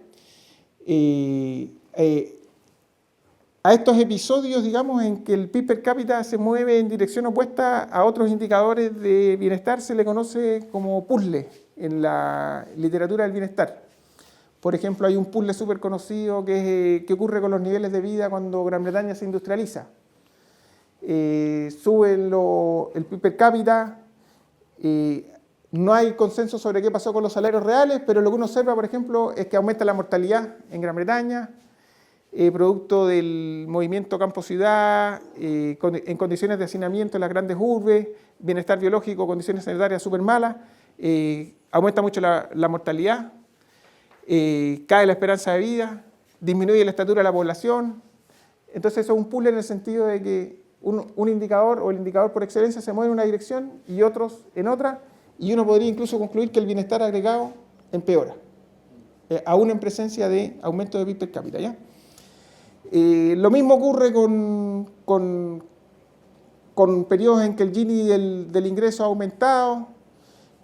[SPEAKER 2] A estos episodios, digamos, en que el PIB per cápita se mueve en dirección opuesta a otros indicadores de bienestar, se le conoce como puzzle en la literatura del bienestar. Por ejemplo, hay un puzzle súper conocido que ocurre con los niveles de vida cuando Gran Bretaña se industrializa. Sube el PIB per cápita, no hay consenso sobre qué pasó con los salarios reales, pero lo que uno observa, por ejemplo, es que aumenta la mortalidad en Gran Bretaña, producto del movimiento campo-ciudad, en condiciones de hacinamiento en las grandes urbes, bienestar biológico, condiciones sanitarias súper malas, aumenta mucho la mortalidad, cae la esperanza de vida, disminuye la estatura de la población. Entonces eso es un puzzle en el sentido de que un indicador o el indicador por excelencia se mueve en una dirección y otros en otra, y uno podría incluso concluir que el bienestar agregado empeora, aún en presencia de aumento de PIB per cápita, ¿ya? Lo mismo ocurre con periodos en que el Gini del ingreso ha aumentado,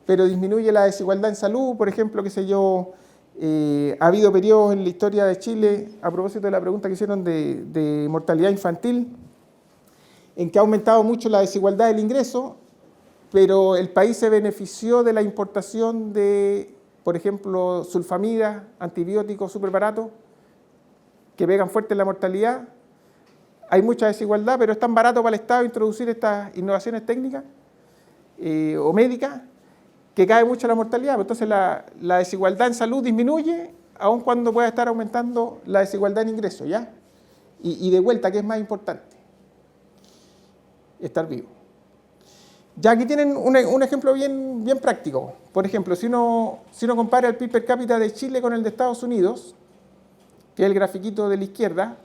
[SPEAKER 2] pero disminuye la desigualdad en salud. Por ejemplo, qué sé yo, ha habido periodos en la historia de Chile, a propósito de la pregunta que hicieron de mortalidad infantil, en que ha aumentado mucho la desigualdad del ingreso, pero el país se benefició de la importación de, por ejemplo, sulfamidas, antibióticos súper baratos, que pegan fuerte en la mortalidad. Hay mucha desigualdad, pero es tan barato para el Estado introducir estas innovaciones técnicas o médicas que cae mucho la mortalidad. Entonces la desigualdad en salud disminuye, aun cuando pueda estar aumentando la desigualdad en ingresos, ¿ya? Y de vuelta, ¿qué es más importante? Estar vivo. Ya aquí tienen un ejemplo bien práctico. Por ejemplo, si uno compara el PIB per cápita de Chile con el de Estados Unidos, que es el grafiquito de la izquierda,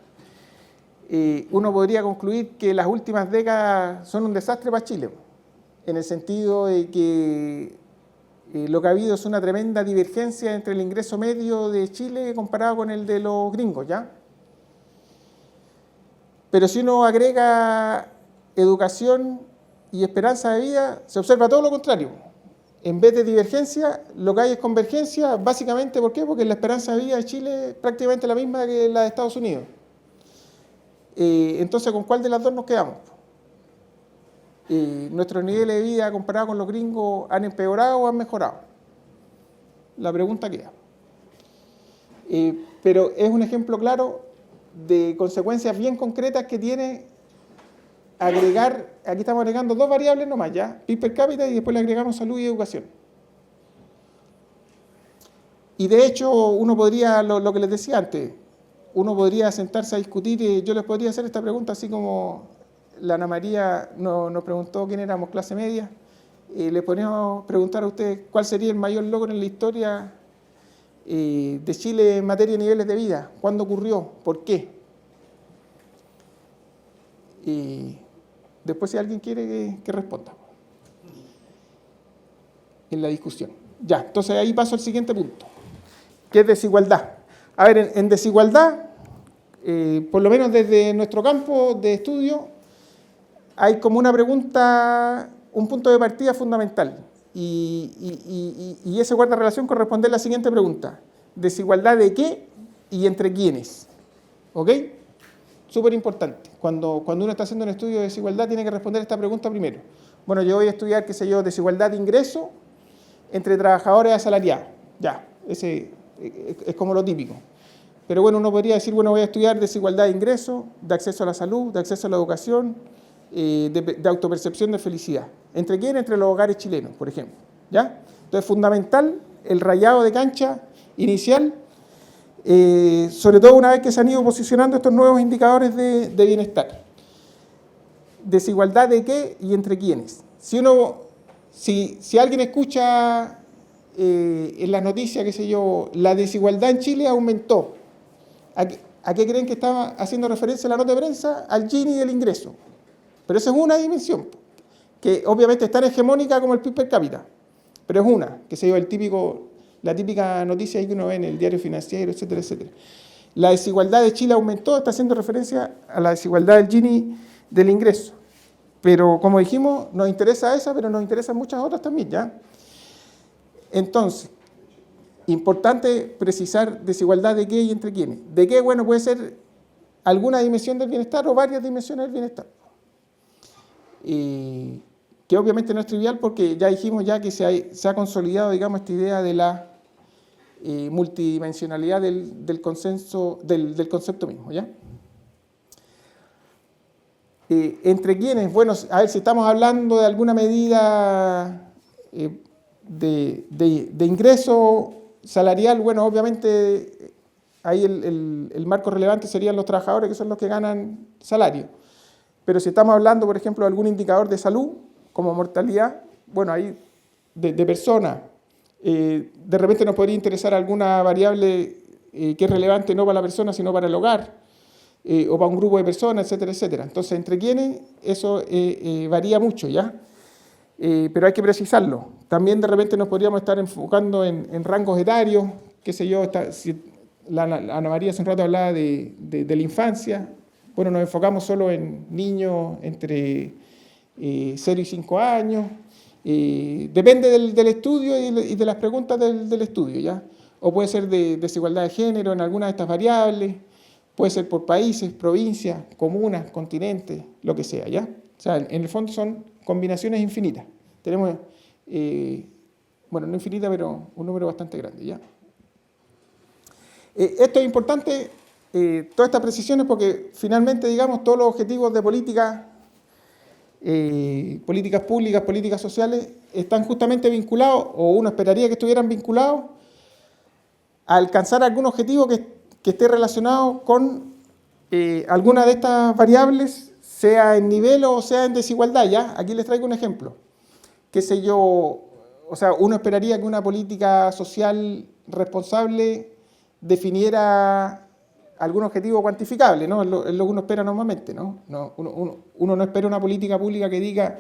[SPEAKER 2] uno podría concluir que las últimas décadas son un desastre para Chile, en el sentido de que lo que ha habido es una tremenda divergencia entre el ingreso medio de Chile comparado con el de los gringos, ¿ya? Pero si uno agrega educación y esperanza de vida, se observa todo lo contrario. En vez de divergencia, lo que hay es convergencia, básicamente, ¿por qué? Porque la esperanza de vida de Chile es prácticamente la misma que la de Estados Unidos. Entonces, ¿con cuál de las dos nos quedamos? ¿Nuestros niveles de vida comparados con los gringos han empeorado o han mejorado? La pregunta queda. Pero es un ejemplo claro de consecuencias bien concretas que tiene agregar, aquí estamos agregando dos variables nomás, ¿ya? PIB per cápita y después le agregamos salud y educación. Y de hecho, uno podría, lo que les decía antes, uno podría sentarse a discutir, yo les podría hacer esta pregunta así como la Ana María nos preguntó quién éramos, clase media, le podríamos preguntar a ustedes cuál sería el mayor logro en la historia de Chile en materia de niveles de vida, cuándo ocurrió, por qué. Y después si alguien quiere que responda en la discusión. Ya, entonces ahí paso al siguiente punto, que es desigualdad. A ver, en desigualdad, por lo menos desde nuestro campo de estudio, hay como una pregunta, un punto de partida fundamental. Y ese guarda relación con responder la siguiente pregunta. ¿Desigualdad de qué y entre quiénes? ¿Ok? Súper importante. Cuando uno está haciendo un estudio de desigualdad, tiene que responder esta pregunta primero. Bueno, yo voy a estudiar, qué sé yo, desigualdad de ingreso entre trabajadores asalariados. Ya, ese es como lo típico. Pero bueno, uno podría decir, bueno, voy a estudiar desigualdad de ingreso, de acceso a la salud, de acceso a la educación, de autopercepción de felicidad. ¿Entre quién? Entre los hogares chilenos, por ejemplo. ¿Ya? Entonces, fundamental, el rayado de cancha inicial, sobre todo una vez que se han ido posicionando estos nuevos indicadores de bienestar. ¿Desigualdad de qué y entre quiénes? Si alguien escucha en las noticias, qué sé yo, la desigualdad en Chile aumentó, ¿a qué creen que estaba haciendo referencia la nota de prensa? Al Gini del ingreso. Pero esa es una dimensión, que obviamente es tan hegemónica como el PIB per cápita, pero es una, que se dio la típica noticia ahí que uno ve en el diario financiero, etcétera, etcétera. La desigualdad de Chile aumentó, está haciendo referencia a la desigualdad del Gini del ingreso. Pero como dijimos, nos interesa esa, pero nos interesan muchas otras también, ¿ya? Entonces, importante precisar desigualdad de qué y entre quiénes. ¿De qué? Bueno, puede ser alguna dimensión del bienestar o varias dimensiones del bienestar. Que obviamente no es trivial porque ya dijimos ya que se ha consolidado, digamos, esta idea de la multidimensionalidad del concepto mismo, ¿ya? ¿Entre quiénes? Bueno, a ver, si estamos hablando de alguna medida de ingreso salarial, bueno, obviamente ahí el marco relevante serían los trabajadores, que son los que ganan salario. Pero si estamos hablando, por ejemplo, de algún indicador de salud, como mortalidad, bueno, ahí de personas, de repente nos podría interesar alguna variable que es relevante no para la persona, sino para el hogar, o para un grupo de personas, etcétera, etcétera. Entonces, entre quiénes, eso varía mucho, ¿ya? Pero hay que precisarlo. También de repente nos podríamos estar enfocando en rangos etarios, qué sé yo, Ana María hace un rato hablaba de la infancia. Bueno, nos enfocamos solo en niños entre 0 y 5 años. Depende del estudio y de las preguntas del estudio, ¿ya? O puede ser de desigualdad de género en algunas de estas variables, puede ser por países, provincias, comunas, continentes, lo que sea, ¿ya? O sea, en el fondo son combinaciones infinitas. Tenemos, bueno, no infinita, pero un número bastante grande, ¿ya? Esto es importante, todas estas precisiones, porque finalmente, digamos, todos los objetivos de política políticas públicas, políticas sociales, están justamente vinculados, o uno esperaría que estuvieran vinculados, a alcanzar algún objetivo que esté relacionado con alguna de estas variables, sea en nivel o sea en desigualdad. ¿Ya? Aquí les traigo un ejemplo. Qué sé yo, o sea, uno esperaría que una política social responsable definiera algún objetivo cuantificable, ¿no? Es lo que uno espera normalmente, ¿no? Uno no espera una política pública que diga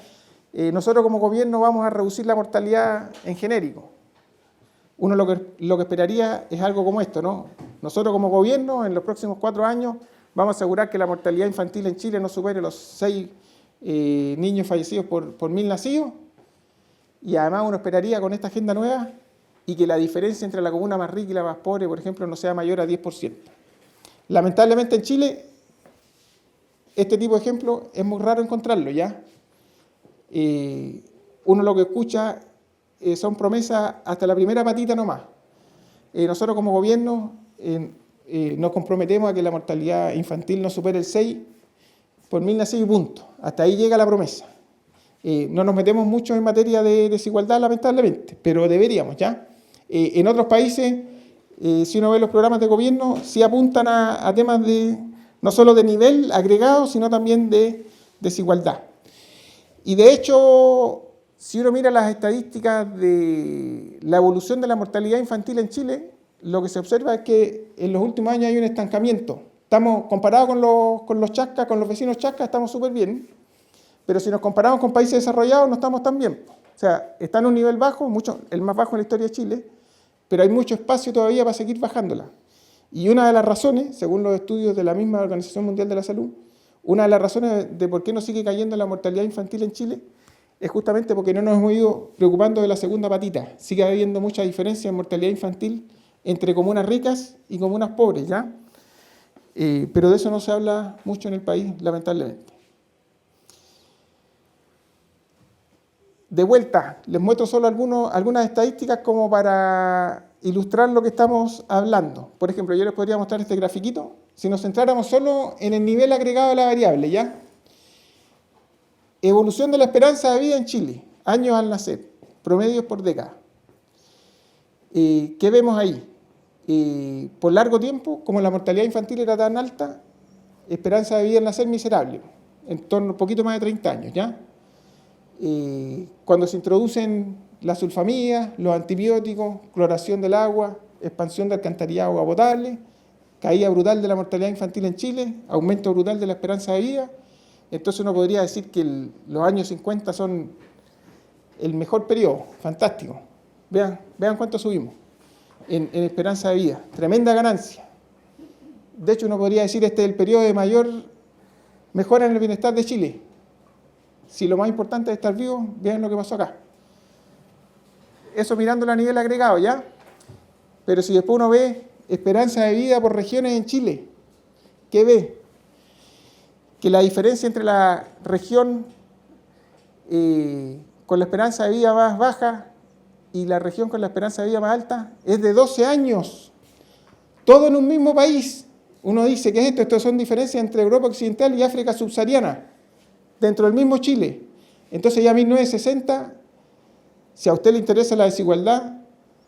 [SPEAKER 2] nosotros como gobierno vamos a reducir la mortalidad en genérico. Uno lo que esperaría es algo como esto, ¿no? Nosotros como gobierno en los próximos 4 años vamos a asegurar que la mortalidad infantil en Chile no supere los 6 niños fallecidos por 1000 nacidos, y además uno esperaría con esta agenda nueva y que la diferencia entre la comuna más rica y la más pobre, por ejemplo, no sea mayor a 10%. Lamentablemente en Chile, este tipo de ejemplo es muy raro encontrarlo, ¿ya? Uno lo que escucha son promesas hasta la primera patita nomás. Nosotros como gobierno nos comprometemos a que la mortalidad infantil no supere el 6 por 1000 nacidos y punto. Hasta ahí llega la promesa. No nos metemos mucho en materia de desigualdad, lamentablemente, pero deberíamos, ¿ya? En otros países, si uno ve los programas de gobierno, sí apuntan a temas no solo de nivel agregado, sino también de desigualdad. Y de hecho, si uno mira las estadísticas de la evolución de la mortalidad infantil en Chile, lo que se observa es que en los últimos años hay un estancamiento. Estamos, comparados con los chascas, con los vecinos chascas, estamos súper bien, pero si nos comparamos con países desarrollados, no estamos tan bien. O sea, está en un nivel bajo, el más bajo en la historia de Chile, pero hay mucho espacio todavía para seguir bajándola. Y una de las razones, según los estudios de la misma Organización Mundial de la Salud, una de las razones de por qué no sigue cayendo la mortalidad infantil en Chile es justamente porque no nos hemos ido preocupando de la segunda patita. Sigue habiendo mucha diferencia en mortalidad infantil entre comunas ricas y comunas pobres, ¿ya? Pero de eso no se habla mucho en el país, lamentablemente. De vuelta, les muestro solo algunas estadísticas como para ilustrar lo que estamos hablando. Por ejemplo, yo les podría mostrar este grafiquito. Si nos centráramos solo en el nivel agregado de la variable, ¿ya? Evolución de la esperanza de vida en Chile, años al nacer, promedios por década. ¿Qué vemos ahí? Por largo tiempo, como la mortalidad infantil era tan alta, esperanza de vida al nacer miserable, en torno a un poquito más de 30 años, ¿ya? Cuando se introducen las sulfamidas, los antibióticos, cloración del agua, expansión de alcantarillado agua potable, caída brutal de la mortalidad infantil en Chile, aumento brutal de la esperanza de vida. Entonces uno podría decir que los años 50 son el mejor periodo, fantástico. Vean cuánto subimos en esperanza de vida, tremenda ganancia. De hecho uno podría decir este es el periodo de mayor mejora en el bienestar de Chile. Si lo más importante es estar vivo, vean lo que pasó acá. Eso mirándolo a nivel agregado, ¿ya? Pero si después uno ve esperanza de vida por regiones en Chile, ¿qué ve? Que la diferencia entre la región con la esperanza de vida más baja y la región con la esperanza de vida más alta es de 12 años. Todo en un mismo país. Uno dice, ¿qué es esto? Estas son diferencias entre Europa Occidental y África Subsahariana, dentro del mismo Chile. Entonces ya 1960, si a usted le interesa la desigualdad,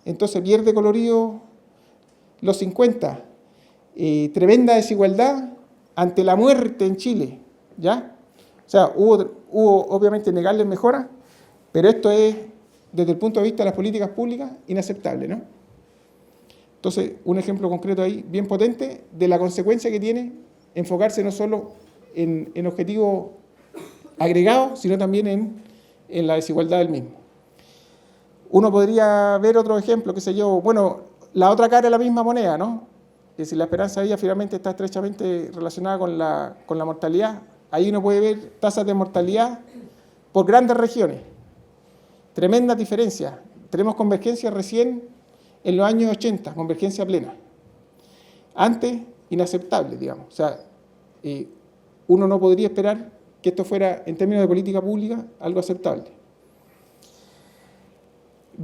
[SPEAKER 2] entonces pierde colorido los 50. Tremenda desigualdad ante la muerte en Chile, ¿ya? O sea, hubo obviamente negarles mejoras, pero esto es, desde el punto de vista de las políticas públicas, inaceptable, ¿no? Entonces, un ejemplo concreto ahí, bien potente, de la consecuencia que tiene enfocarse no solo en objetivos agregados, sino también en la desigualdad del mismo. Uno podría ver otro ejemplo, qué sé yo, bueno, la otra cara de la misma moneda, ¿no? Es decir, la esperanza de vida finalmente está estrechamente relacionada con la mortalidad. Ahí uno puede ver tasas de mortalidad por grandes regiones. Tremendas diferencias. Tenemos convergencia recién en los años 80, convergencia plena. Antes, inaceptable, digamos. O sea, uno no podría esperar que esto fuera, en términos de política pública, algo aceptable.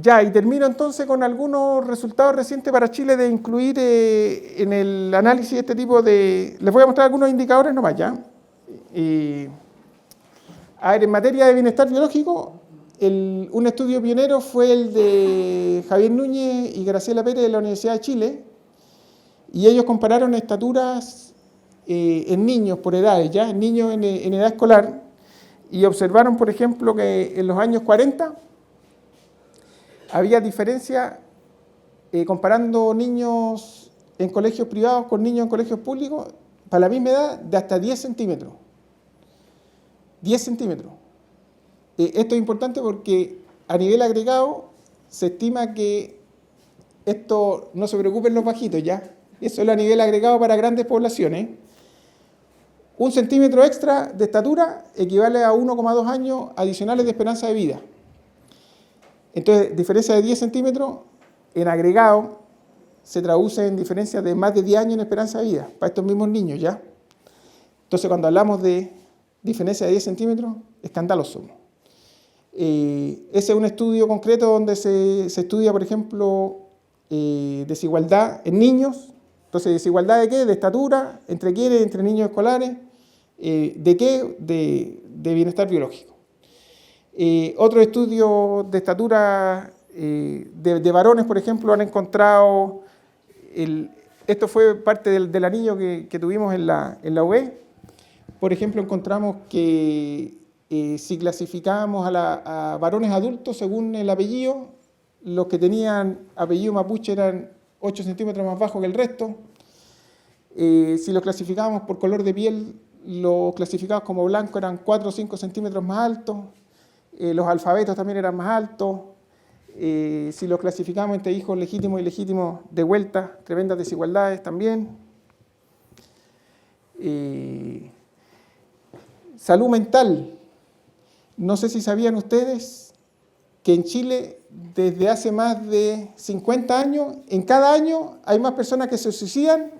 [SPEAKER 2] Ya, y termino entonces con algunos resultados recientes para Chile de incluir en el análisis este tipo de... Les voy a mostrar algunos indicadores nomás, ¿ya? A ver, en materia de bienestar biológico, un estudio pionero fue el de Javier Núñez y Graciela Pérez de la Universidad de Chile, y ellos compararon estaturas en niños por edades, ya en niños en edad escolar, y observaron, por ejemplo, que en los años 40 había diferencia comparando niños en colegios privados con niños en colegios públicos para la misma edad de hasta 10 centímetros. 10 centímetros. Esto es importante porque a nivel agregado se estima que esto, no se preocupen los bajitos ya, eso es a nivel agregado para grandes poblaciones. 1 centímetro extra de estatura equivale a 1,2 años adicionales de esperanza de vida. Entonces, diferencia de 10 centímetros en agregado se traduce en diferencias de más de 10 años en esperanza de vida para estos mismos niños, ¿ya? Entonces, cuando hablamos de diferencia de 10 centímetros, escandaloso. Ese es un estudio concreto donde se estudia, por ejemplo, desigualdad en niños. Entonces, ¿desigualdad de qué? De estatura, ¿entre quiénes? Entre niños escolares. ¿De qué? De bienestar biológico. Otro estudio de estatura de varones, por ejemplo, han encontrado, esto fue parte del anillo que tuvimos en la UE. Por ejemplo, encontramos que si clasificábamos a varones adultos según el apellido, los que tenían apellido mapuche eran 8 centímetros más bajos que el resto. Si los clasificábamos por color de piel, los clasificados como blancos eran 4 o 5 centímetros más altos. Los alfabetos también eran más altos. Si los clasificamos entre hijos legítimos y ilegítimos, de vuelta, tremendas desigualdades también. Salud mental. No sé si sabían ustedes que en Chile, desde hace más de 50 años, en cada año hay más personas que se suicidan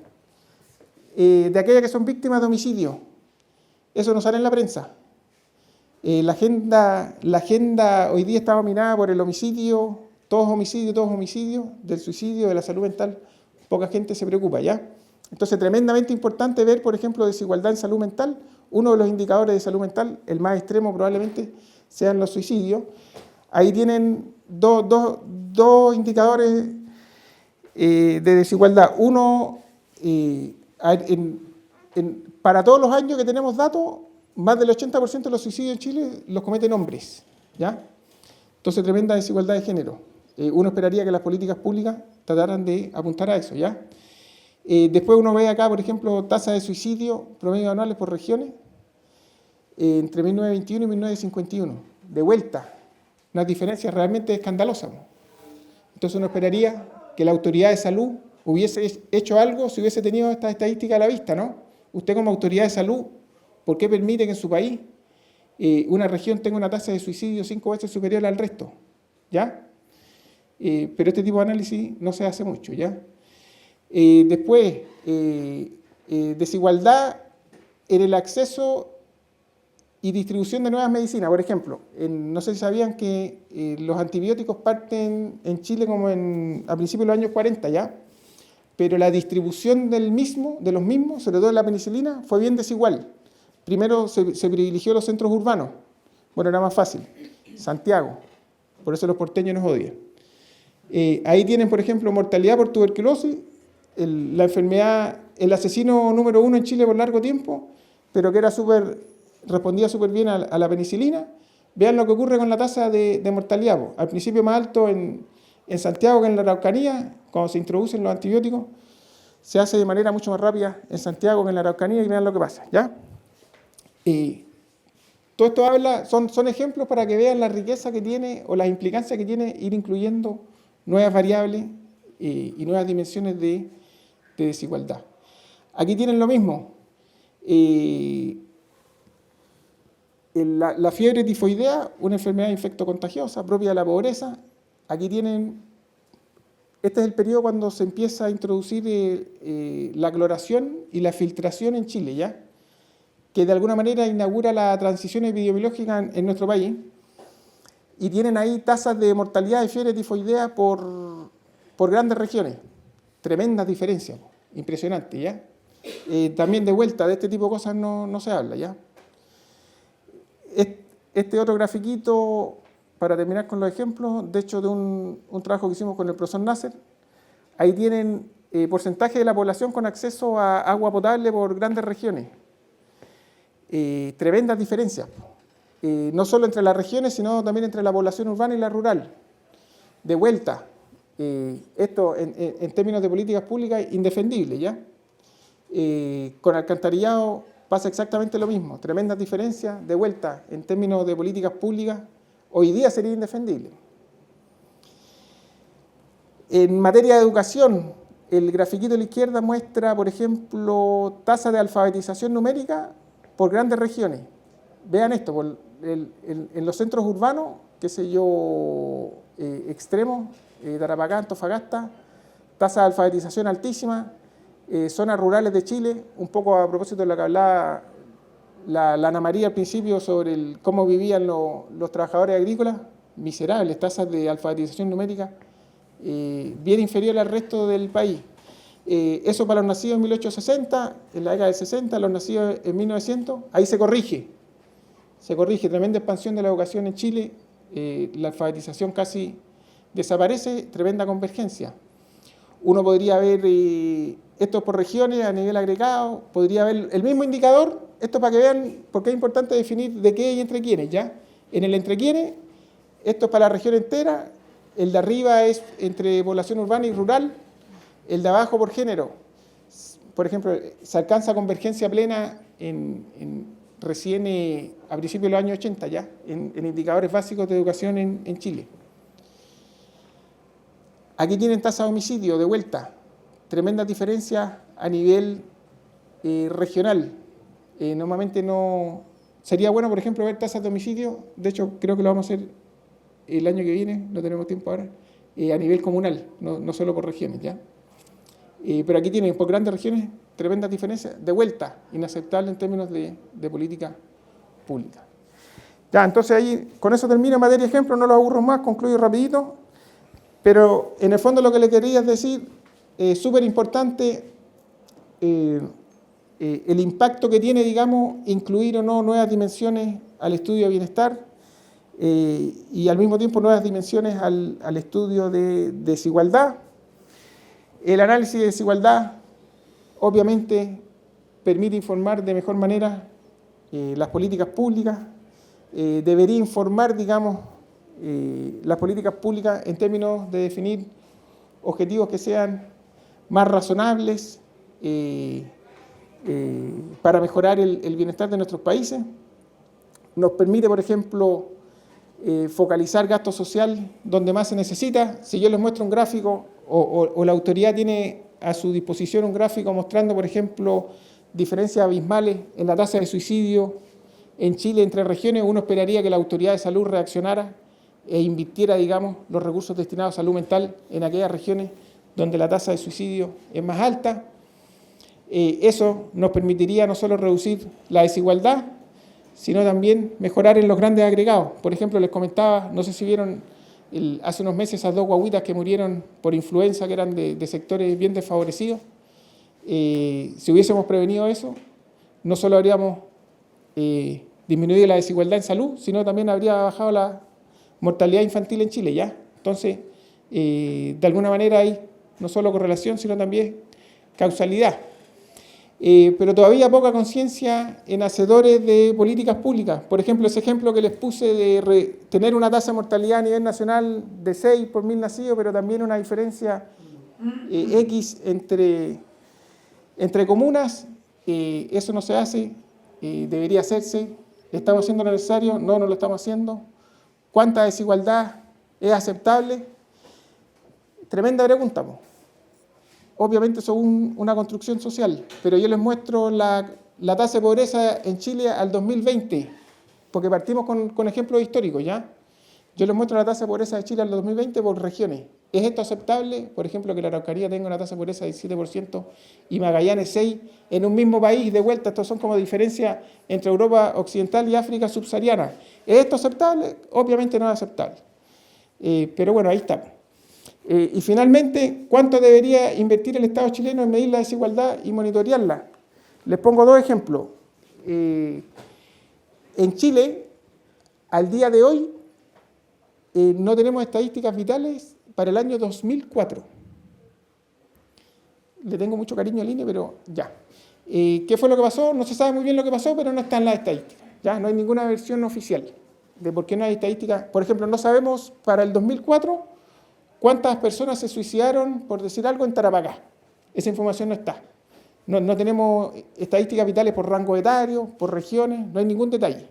[SPEAKER 2] de aquellas que son víctimas de homicidio. Eso no sale en la prensa. La agenda hoy día está dominada por el homicidio, todos homicidios, del suicidio, de la salud mental. Poca gente se preocupa, ¿ya? Entonces, tremendamente importante ver, por ejemplo, desigualdad en salud mental. Uno de los indicadores de salud mental, el más extremo probablemente, sean los suicidios. Ahí tienen dos indicadores de desigualdad. Uno, para todos los años que tenemos datos, más del 80% de los suicidios en Chile los cometen hombres, ¿ya? Entonces, tremenda desigualdad de género. Uno esperaría que las políticas públicas trataran de apuntar a eso, ¿ya? Después uno ve acá, por ejemplo, tasa de suicidio, promedio anuales por regiones, entre 1921 y 1951. De vuelta, unas diferencias realmente escandalosas. Entonces uno esperaría que la autoridad de salud hubiese hecho algo si hubiese tenido esta estadística a la vista, ¿no? Usted como autoridad de salud, ¿por qué permite que en su país una región tenga una tasa de suicidio 5 veces superior al resto? ¿Ya? Pero este tipo de análisis no se hace mucho, ¿ya? Después, desigualdad en el acceso y distribución de nuevas medicinas. Por ejemplo, no sé si sabían que los antibióticos parten en Chile como a principios de los años 40, ¿ya? Pero la distribución de los mismos, sobre todo de la penicilina, fue bien desigual. Primero se privilegió los centros urbanos. Bueno, era más fácil. Santiago. Por eso los porteños nos odian. Ahí tienen, por ejemplo, mortalidad por tuberculosis, la enfermedad, el asesino número 1 en Chile por largo tiempo, pero que respondía súper bien a la penicilina. Vean lo que ocurre con la tasa de mortalidad. Al principio más alto en Santiago que en la Araucanía, cuando se introducen los antibióticos, se hace de manera mucho más rápida en Santiago que en la Araucanía, y vean lo que pasa, ¿ya? Todo esto son ejemplos para que vean la riqueza que tiene o las implicancias que tiene ir incluyendo nuevas variables y nuevas dimensiones de desigualdad. Aquí tienen lo mismo. La fiebre tifoidea, una enfermedad infectocontagiosa propia de la pobreza. Aquí tienen, este es el periodo cuando se empieza a introducir la cloración y la filtración en Chile, ¿ya? Que de alguna manera inaugura la transición epidemiológica en nuestro país. Y tienen ahí tasas de mortalidad de fiebre tifoidea por grandes regiones. Tremendas diferencias, impresionante, ¿ya? También de vuelta, de este tipo de cosas no se habla, ¿ya? este otro grafiquito, para terminar con los ejemplos, de hecho de un trabajo que hicimos con el profesor Nasser, ahí tienen porcentaje de la población con acceso a agua potable por grandes regiones. Tremendas diferencias, no solo entre las regiones, sino también entre la población urbana y la rural. De vuelta, esto en términos de políticas públicas, indefendible, ¿ya? Con alcantarillado pasa exactamente lo mismo, tremendas diferencias, de vuelta, en términos de políticas públicas, hoy día sería indefendible. En materia de educación, el grafiquito de la izquierda muestra, por ejemplo, tasa de alfabetización numérica por grandes regiones. Vean esto, en los centros urbanos, qué sé yo, extremos, Tarapacá, Antofagasta, tasa de alfabetización altísima, zonas rurales de Chile, un poco a propósito de lo que hablaba la Ana María al principio sobre cómo vivían los trabajadores agrícolas, miserables, tasas de alfabetización numérica, bien inferior al resto del país. Eso para los nacidos en 1860, en la década del 60, los nacidos en 1900, ahí se corrige, tremenda expansión de la educación en Chile, la alfabetización casi desaparece, tremenda convergencia. Uno podría ver esto por regiones a nivel agregado, podría ver el mismo indicador, esto para que vean por qué es importante definir de qué y entre quiénes, ¿ya? En el entre quiénes, esto es para la región entera, el de arriba es entre población urbana y rural, el de abajo por género. Por ejemplo, se alcanza convergencia plena recién a principios de los años 80, ¿ya? En indicadores básicos de educación en Chile. Aquí tienen tasa de homicidio, de vuelta, tremendas diferencias a nivel regional. Normalmente no... Sería bueno, por ejemplo, ver tasas de homicidio, de hecho creo que lo vamos a hacer el año que viene, no tenemos tiempo ahora, a nivel comunal, no solo por regiones, ¿ya? Pero aquí tienen, por grandes regiones, tremendas diferencias, de vuelta, inaceptable en términos de política pública. Ya, entonces ahí, con eso termino en materia de ejemplo, no lo aburro más, concluyo rapidito. Pero en el fondo lo que le quería decir, súper importante, el impacto que tiene, digamos, incluir o no nuevas dimensiones al estudio de bienestar y al mismo tiempo nuevas dimensiones al estudio de desigualdad. El análisis de desigualdad obviamente permite informar de mejor manera las políticas públicas, debería informar, digamos, las políticas públicas en términos de definir objetivos que sean más razonables para mejorar el bienestar de nuestros países. Nos permite, por ejemplo, focalizar gasto social donde más se necesita. Si yo les muestro un gráfico o la autoridad tiene a su disposición un gráfico mostrando, por ejemplo, diferencias abismales en la tasa de suicidio en Chile entre regiones, uno esperaría que la autoridad de salud reaccionara e invirtiera, digamos, los recursos destinados a salud mental en aquellas regiones donde la tasa de suicidio es más alta. Eso nos permitiría no solo reducir la desigualdad, sino también mejorar en los grandes agregados. Por ejemplo, les comentaba, no sé si vieron hace unos meses esas 2 guaguitas que murieron por influenza, que eran de sectores bien desfavorecidos. Si hubiésemos prevenido eso, no solo habríamos disminuido la desigualdad en salud, sino también habría bajado la mortalidad infantil en Chile, ¿ya? Entonces, de alguna manera hay no solo correlación, sino también causalidad. Pero todavía poca conciencia en hacedores de políticas públicas. Por ejemplo, ese ejemplo que les puse de tener una tasa de mortalidad a nivel nacional de 6 por 1000 nacidos, pero también una diferencia X entre comunas, eso no se hace, debería hacerse. ¿Estamos haciendo lo necesario? No lo estamos haciendo. ¿Cuánta desigualdad es aceptable? Tremenda pregunta, po. Obviamente eso es una construcción social, pero yo les muestro la tasa de pobreza en Chile al 2020, porque partimos con ejemplos históricos, ¿ya? Yo les muestro la tasa de pobreza de Chile al 2020 por regiones. ¿Es esto aceptable? Por ejemplo, que la Araucanía tenga una tasa de pobreza de 17% y Magallanes 6% en un mismo país. De vuelta, estos son como diferencias entre Europa Occidental y África subsahariana. ¿Es esto aceptable? Obviamente no es aceptable. Pero bueno, ahí está. Y finalmente, ¿cuánto debería invertir el Estado chileno en medir la desigualdad y monitorearla? Les pongo 2 ejemplos. En Chile al día de hoy no tenemos estadísticas vitales para el año 2004. Le tengo mucho cariño al INE, pero ya. ¿Qué fue lo que pasó? No se sabe muy bien lo que pasó, pero no está en las estadísticas. Ya no hay ninguna versión oficial de por qué no hay estadísticas. Por ejemplo, no sabemos para el 2004 cuántas personas se suicidaron, por decir algo, en Tarapacá. Esa información no está. No tenemos estadísticas vitales por rango etario, por regiones, no hay ningún detalle.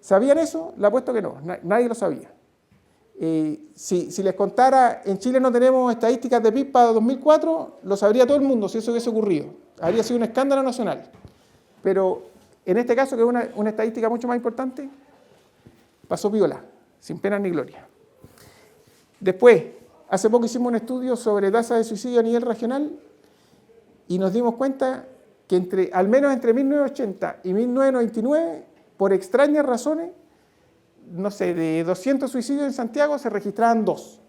[SPEAKER 2] ¿Sabían eso? Le apuesto que no, nadie lo sabía. Si les contara, en Chile no tenemos estadísticas de PIB para 2004, lo sabría todo el mundo si eso hubiese ocurrido. Habría sido un escándalo nacional. Pero en este caso, que es una estadística mucho más importante, pasó piola, sin pena ni gloria. Después, hace poco hicimos un estudio sobre tasas de suicidio a nivel regional y nos dimos cuenta que al menos entre 1980 y 1999, por extrañas razones, no sé, de 200 suicidios en Santiago se registraban 2.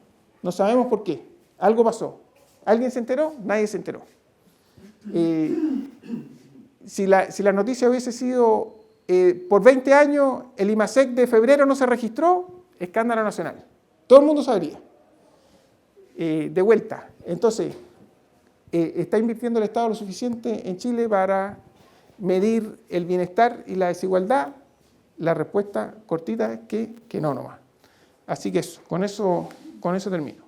[SPEAKER 2] No sabemos por qué. Algo pasó. ¿Alguien se enteró? Nadie se enteró. Si la noticia hubiese sido por 20 años, el IMASEC de febrero no se registró, escándalo nacional. Todo el mundo sabría. De vuelta. Entonces, ¿está invirtiendo el Estado lo suficiente en Chile para medir el bienestar y la desigualdad? La respuesta cortita es que no nomás. Así que eso, con eso termino.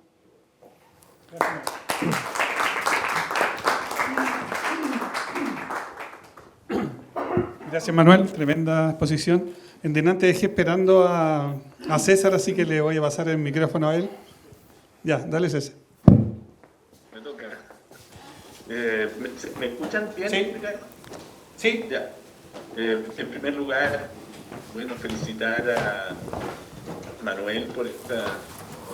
[SPEAKER 1] Gracias, Manuel. Tremenda exposición. En delante dejé esperando a César, así que le voy a pasar el micrófono a él. Ya, dale, César.
[SPEAKER 3] Me toca. ¿Me escuchan bien?
[SPEAKER 1] Sí. Sí.
[SPEAKER 3] Ya. En primer lugar, bueno, felicitar a Manuel por esta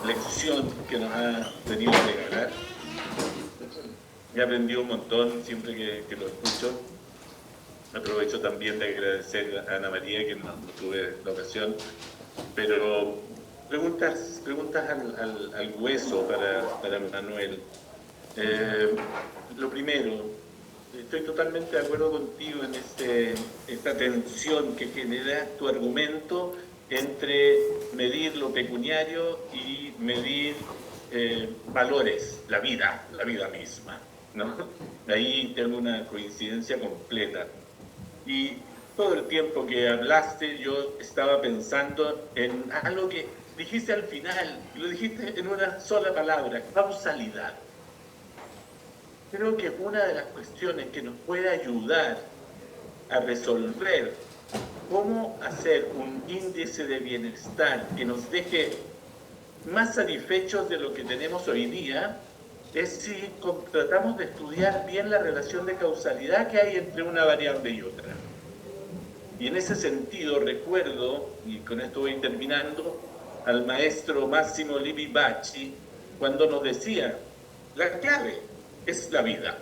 [SPEAKER 3] lección que nos ha venido a regalar. Me he aprendido un montón siempre que lo escucho. Aprovecho también de agradecer a Ana María, que no tuve la ocasión. Pero preguntas al hueso para Manuel. Lo primero, estoy totalmente de acuerdo contigo en esta tensión que genera tu argumento entre medir lo pecuniario y medir valores, la vida misma, ¿no? Ahí tengo una coincidencia completa. Y todo el tiempo que hablaste yo estaba pensando en algo que dijiste al final, lo dijiste en una sola palabra: causalidad. Creo que una de las cuestiones que nos puede ayudar a resolver cómo hacer un índice de bienestar que nos deje más satisfechos de lo que tenemos hoy día es si tratamos de estudiar bien la relación de causalidad que hay entre una variable y otra. Y en ese sentido recuerdo, y con esto voy terminando, al maestro Massimo Livi Bacci, cuando nos decía: la clave es la vida.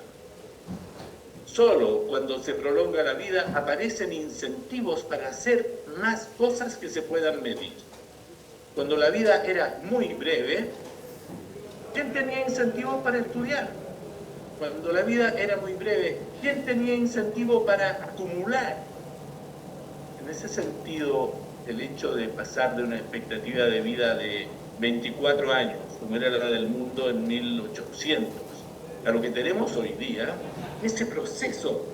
[SPEAKER 3] Solo cuando se prolonga la vida aparecen incentivos para hacer más cosas que se puedan medir. Cuando la vida era muy breve, ¿quién tenía incentivos para estudiar? Cuando la vida era muy breve, ¿quién tenía incentivo para acumular? En ese sentido, el hecho de pasar de una expectativa de vida de 24 años, como era la del mundo en 1800, a lo que tenemos hoy día, ese proceso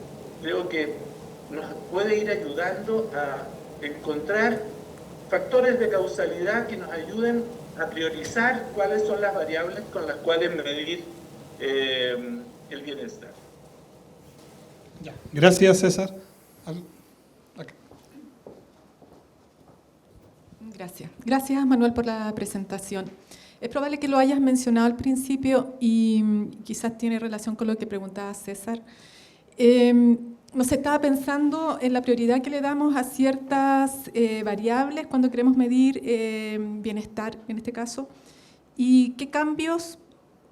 [SPEAKER 3] creo que nos puede ir ayudando a encontrar factores de causalidad que nos ayuden a priorizar cuáles son las variables con las cuales medir el bienestar.
[SPEAKER 1] Ya. Gracias, César.
[SPEAKER 4] Gracias, Manuel, por la presentación. Es probable que lo hayas mencionado al principio y quizás tiene relación con lo que preguntaba César. Nos estaba pensando en la prioridad que le damos a ciertas variables cuando queremos medir bienestar, en este caso, y qué cambios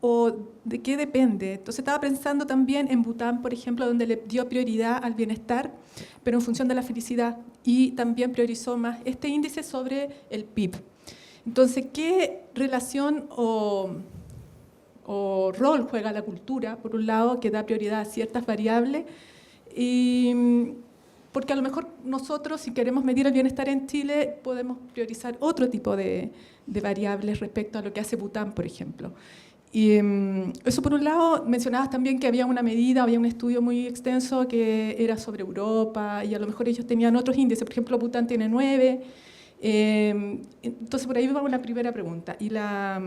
[SPEAKER 4] o de qué depende. Entonces estaba pensando también en Bután, por ejemplo, donde le dio prioridad al bienestar, pero en función de la felicidad, y también priorizó más este índice sobre el PIB. Entonces, ¿qué relación o rol juega la cultura, por un lado, que da prioridad a ciertas variables? Y porque a lo mejor nosotros, si queremos medir el bienestar en Chile, podemos priorizar otro tipo de variables respecto a lo que hace Bután, por ejemplo. Y eso por un lado. Mencionabas también que había una medida, había un estudio muy extenso que era sobre Europa, y a lo mejor ellos tenían otros índices, por ejemplo, Bután tiene 9. Entonces, por ahí va una primera pregunta. Y la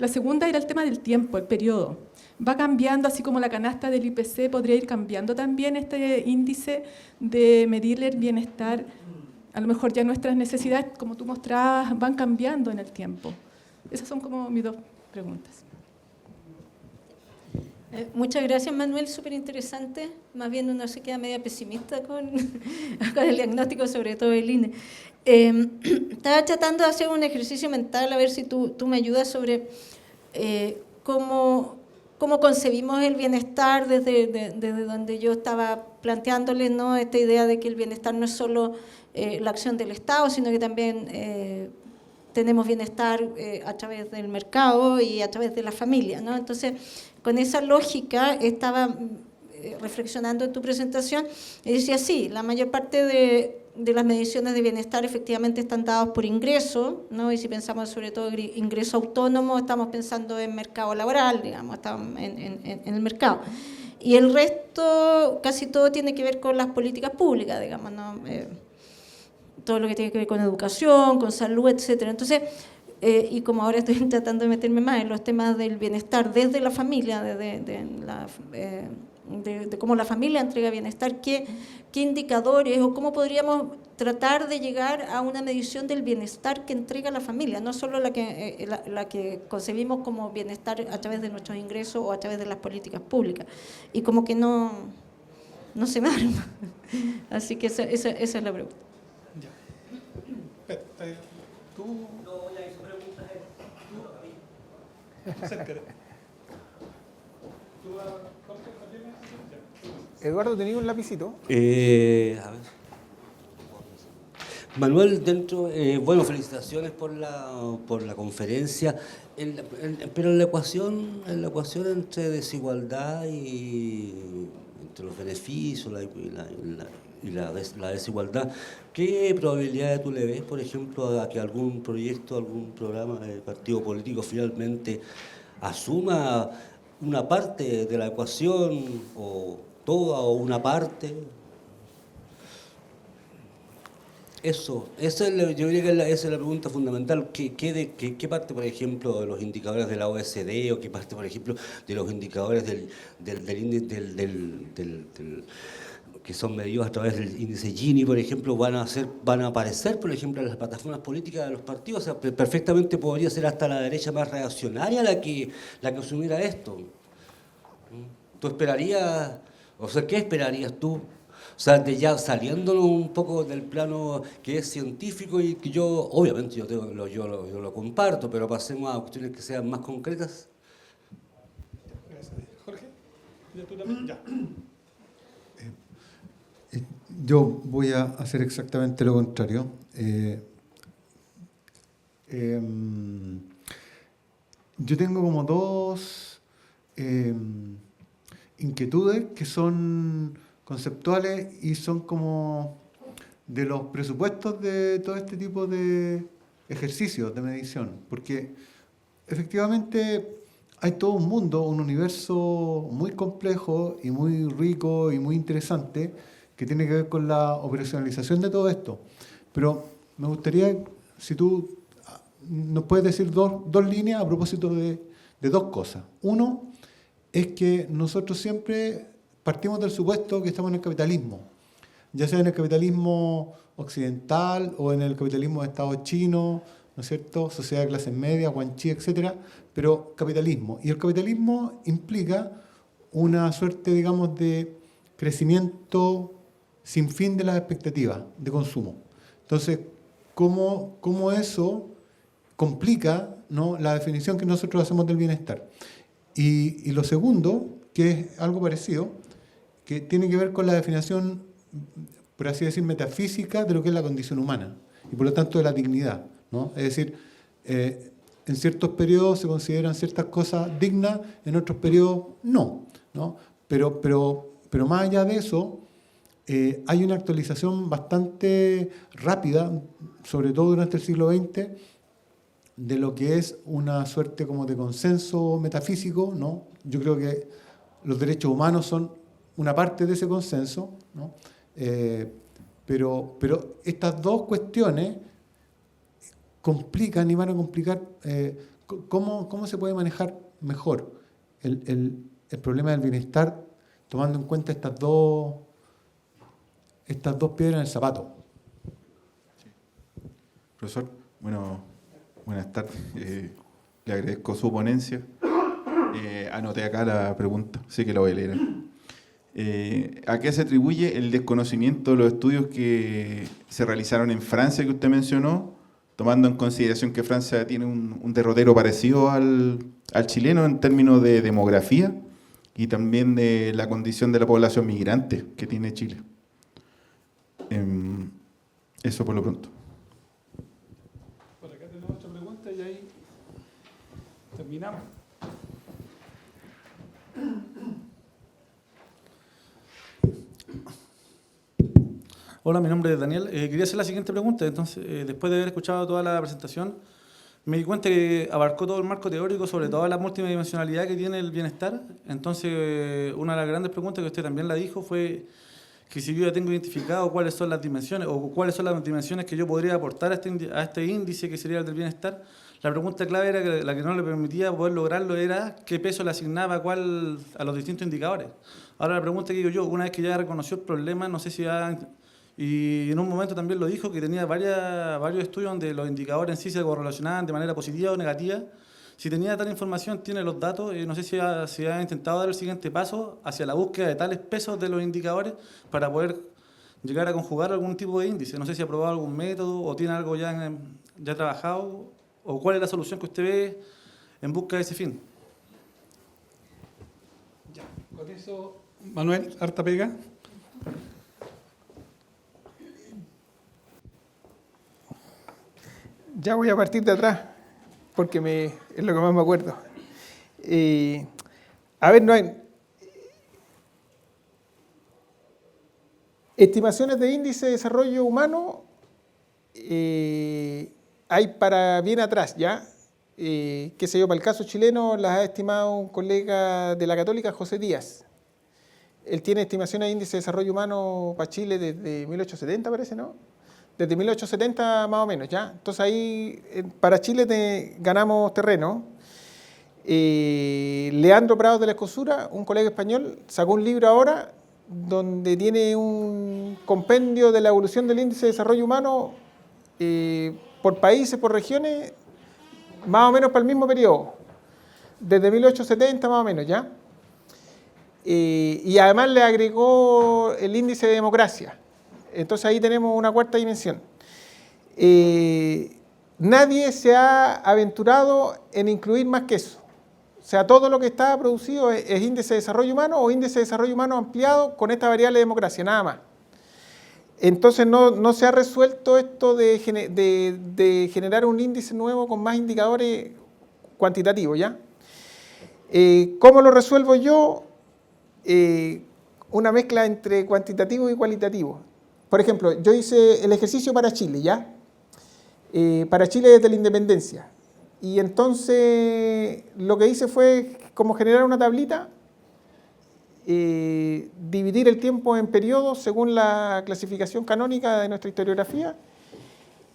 [SPEAKER 4] segunda era el tema del tiempo, el periodo. Va cambiando, así como la canasta del IPC podría ir cambiando también este índice de medir el bienestar. A lo mejor ya nuestras necesidades, como tú mostrabas, van cambiando en el tiempo. Esas son como mis dos preguntas.
[SPEAKER 5] Muchas gracias, Manuel, súper interesante. Más bien uno se queda media pesimista con el diagnóstico, sobre todo el INE. Estaba tratando de hacer un ejercicio mental, a ver si tú me ayudas sobre cómo concebimos el bienestar desde donde yo estaba planteándoles, ¿no?, esta idea de que el bienestar no es solo la acción del Estado, sino que también tenemos bienestar a través del mercado y a través de la familia, ¿no? Entonces, con esa lógica estaba reflexionando en tu presentación y decía, sí, la mayor parte de las mediciones de bienestar efectivamente están dadas por ingreso, ¿no? Y si pensamos sobre todo en ingreso autónomo, estamos pensando en mercado laboral, digamos, estamos en el mercado. Y el resto, casi todo tiene que ver con las políticas públicas, digamos, ¿no? Todo lo que tiene que ver con educación, con salud, etcétera. Entonces, y como ahora estoy tratando de meterme más en los temas del bienestar desde la familia, de cómo la familia entrega bienestar, qué indicadores o cómo podríamos tratar de llegar a una medición del bienestar que entrega la familia, no solo la que concebimos como bienestar a través de nuestros ingresos o a través de las políticas públicas. Y como que no se me arma. Así que esa es la pregunta.
[SPEAKER 1] ¿Tú? No, ya hizo preguntas. Acércate.
[SPEAKER 2] Eduardo, ¿tenías un lapicito?
[SPEAKER 6] A ver. Manuel, bueno, felicitaciones por la conferencia, pero en la ecuación entre desigualdad y entre los beneficios y la desigualdad, ¿qué probabilidades tú le ves, por ejemplo, a que algún proyecto, algún programa de partido político finalmente asuma una parte de la ecuación, o toda o una parte? Yo diría que esa es la pregunta fundamental. ¿Qué parte, por ejemplo, de los indicadores de la OSD, o qué parte, por ejemplo, de los indicadores que son medidos a través del índice Gini, por ejemplo, van a aparecer, por ejemplo, en las plataformas políticas de los partidos? O sea, perfectamente podría ser hasta la derecha más reaccionaria la que asumiera esto. ¿Tú esperarías, o sea, qué esperarías tú? O sea, ya saliéndonos un poco del plano que es científico, y que yo, obviamente, yo lo comparto, pero pasemos a cuestiones que sean más concretas.
[SPEAKER 1] Gracias. Jorge, ¿ya tú también? Ya.
[SPEAKER 7] Yo voy a hacer exactamente lo contrario. Yo tengo como dos inquietudes que son conceptuales y son como de los presupuestos de todo este tipo de ejercicios de medición, porque efectivamente hay todo un mundo, un universo muy complejo y muy rico y muy interesante que tiene que ver con la operacionalización de todo esto. Pero me gustaría, si tú nos puedes decir dos líneas a propósito de dos cosas. Uno es que nosotros siempre partimos del supuesto que estamos en el capitalismo, ya sea en el capitalismo occidental o en el capitalismo de Estado chino, ¿no es cierto?, sociedad de clases medias, guanchí, etcétera, pero capitalismo. Y el capitalismo implica una suerte, digamos, de crecimiento sin fin de las expectativas de consumo. Entonces, ¿cómo eso complica, ¿no?, la definición que nosotros hacemos del bienestar? Y lo segundo, que es algo parecido, que tiene que ver con la definición, por así decir, metafísica de lo que es la condición humana, y por lo tanto de la dignidad, ¿no? Es decir, en ciertos periodos se consideran ciertas cosas dignas, en otros periodos no, ¿no? Pero más allá de eso, hay una actualización bastante rápida, sobre todo durante el siglo XX, de lo que es una suerte como de consenso metafísico, ¿no? Yo creo que los derechos humanos son una parte de ese consenso, ¿no? Pero estas dos cuestiones complican y van a complicar cómo se puede manejar mejor el problema del bienestar, tomando en cuenta estas dos piedras en el zapato.
[SPEAKER 8] Profesor, bueno, buenas tardes. Le agradezco su ponencia. Anoté acá la pregunta, sí que la voy a leer. ¿A qué se atribuye el desconocimiento de los estudios que se realizaron en Francia que usted mencionó, tomando en consideración que Francia tiene un derrotero parecido al chileno en términos de demografía y también de la condición de la población migrante que tiene Chile? Eso por lo pronto.
[SPEAKER 1] Por acá tenemos otra pregunta y ahí terminamos.
[SPEAKER 9] Hola, mi nombre es Daniel. Quería hacer la siguiente pregunta. Entonces, después de haber escuchado toda la presentación, me di cuenta que abarcó todo el marco teórico sobre toda la multidimensionalidad que tiene el bienestar. Entonces, una de las grandes preguntas que usted también la dijo fue que si yo ya tengo identificado cuáles son las dimensiones o cuáles son las dimensiones que yo podría aportar a este índice que sería el del bienestar. La pregunta clave era que la que no le permitía poder lograrlo era qué peso le asignaba cuál a los distintos indicadores. Ahora la pregunta que digo yo, una vez que ya reconoció el problema, no sé si ya... Y en un momento también lo dijo, que tenía varios estudios donde los indicadores en sí se correlacionaban de manera positiva o negativa. Si tenía tal información, tiene los datos, no sé si ha intentado dar el siguiente paso hacia la búsqueda de tales pesos de los indicadores para poder llegar a conjugar algún tipo de índice. No sé si ha probado algún método o tiene algo ya trabajado, o cuál es la solución que usted ve en busca de ese fin.
[SPEAKER 1] Ya, con eso, Manuel, harta pega.
[SPEAKER 2] Ya voy a partir de atrás, porque es lo que más me acuerdo. A ver, no hay... Estimaciones de índice de desarrollo humano hay para bien atrás, ¿ya? Qué sé yo, para el caso chileno las ha estimado un colega de la Católica, José Díaz. Él tiene estimaciones de índice de desarrollo humano para Chile desde 1870, parece, ¿no? Desde 1870 más o menos, ¿ya? Entonces ahí para Chile ganamos terreno. Leandro Prados de la Escosura, un colega español, sacó un libro ahora donde tiene un compendio de la evolución del índice de desarrollo humano por países, por regiones, más o menos para el mismo periodo, desde 1870 más o menos, ¿ya? Y además le agregó el índice de democracia. Entonces ahí tenemos una cuarta dimensión. Nadie se ha aventurado en incluir más que eso. O sea, todo lo que está producido es índice de desarrollo humano o índice de desarrollo humano ampliado con esta variable de democracia, nada más. Entonces no se ha resuelto esto de generar un índice nuevo con más indicadores cuantitativos, ¿ya? ¿Cómo lo resuelvo yo? Una mezcla entre cuantitativo y cualitativo. Por ejemplo, yo hice el ejercicio para Chile, ¿ya? Para Chile desde la independencia. Y entonces lo que hice fue como generar una tablita, dividir el tiempo en periodos según la clasificación canónica de nuestra historiografía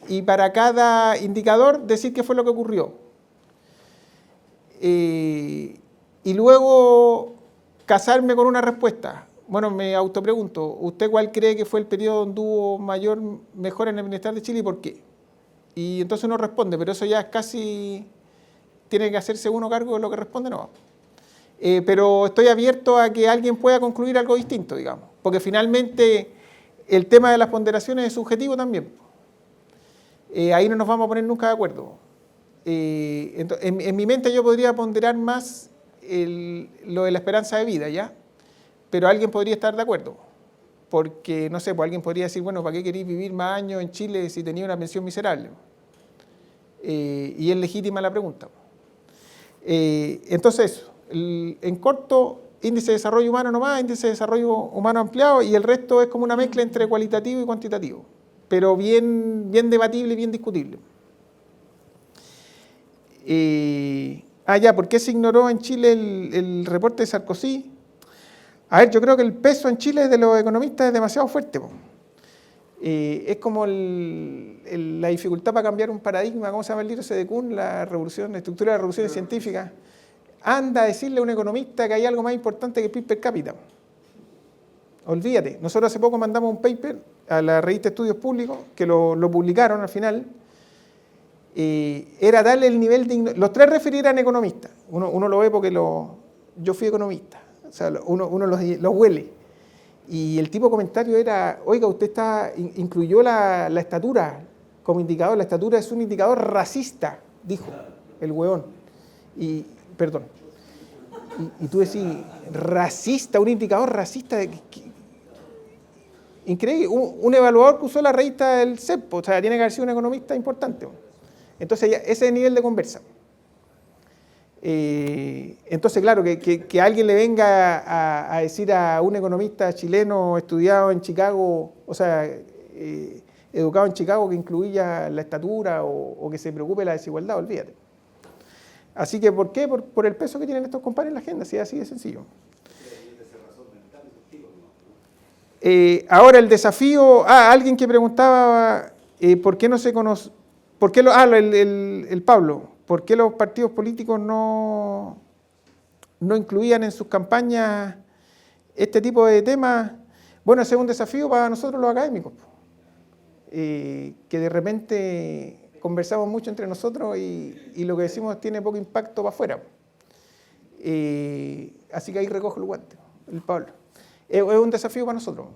[SPEAKER 2] y para cada indicador decir qué fue lo que ocurrió. Y luego casarme con una respuesta. Bueno, me autopregunto, ¿usted cuál cree que fue el periodo donde hubo mayor mejora en el bienestar de Chile y por qué? Y entonces uno responde, pero eso ya es casi, tiene que hacerse uno cargo de lo que responde, no. Pero estoy abierto a que alguien pueda concluir algo distinto, digamos, porque finalmente el tema de las ponderaciones es subjetivo también. Ahí no nos vamos a poner nunca de acuerdo. En mi mente yo podría ponderar más lo de la esperanza de vida, ¿ya? Pero alguien podría estar de acuerdo, porque, no sé, pues alguien podría decir, bueno, ¿para qué queréis vivir más años en Chile si tenía una pensión miserable? Y es legítima la pregunta. Entonces, en corto, índice de desarrollo humano nomás, índice de desarrollo humano ampliado, y el resto es como una mezcla entre cualitativo y cuantitativo, pero bien debatible y bien discutible. Ya, ¿por qué se ignoró en Chile el reporte de Sarkozy? A ver, yo creo que el peso en Chile de los economistas es demasiado fuerte, po. Es como la dificultad para cambiar un paradigma, ¿cómo se llama el libro ese de Kuhn? La estructura de las revoluciones científicas. Anda a decirle a un economista que hay algo más importante que el PIB per cápita. Olvídate. Nosotros hace poco mandamos un paper a la revista Estudios Públicos, que lo publicaron al final. Era darle el nivel de... Los tres referir eran economistas. Uno lo ve porque yo fui economista. O sea, uno los huele. Y el tipo de comentario era, oiga, usted incluyó la estatura como indicador. La estatura es un indicador racista, dijo el hueón. Perdón. Y tú decís, racista, un indicador racista. Increíble. Un evaluador que usó la revista del CEP, o sea, tiene que haber sido un economista importante. Entonces, ese es el nivel de conversa. Entonces, claro, que alguien le venga a decir a un economista chileno estudiado en Chicago, o sea, educado en Chicago, que incluya la estatura o que se preocupe de la desigualdad, olvídate. Así que, ¿por qué? Por el peso que tienen estos compadres en la agenda, si es así de sencillo. Ahora el desafío, alguien que preguntaba por qué no se conoce, por qué el Pablo, por qué los partidos políticos no incluían en sus campañas este tipo de temas. Bueno, ese es un desafío para nosotros los académicos, que de repente conversamos mucho entre nosotros y lo que decimos tiene poco impacto para afuera. Así que ahí recojo el guante, el Pablo. Es un desafío para nosotros.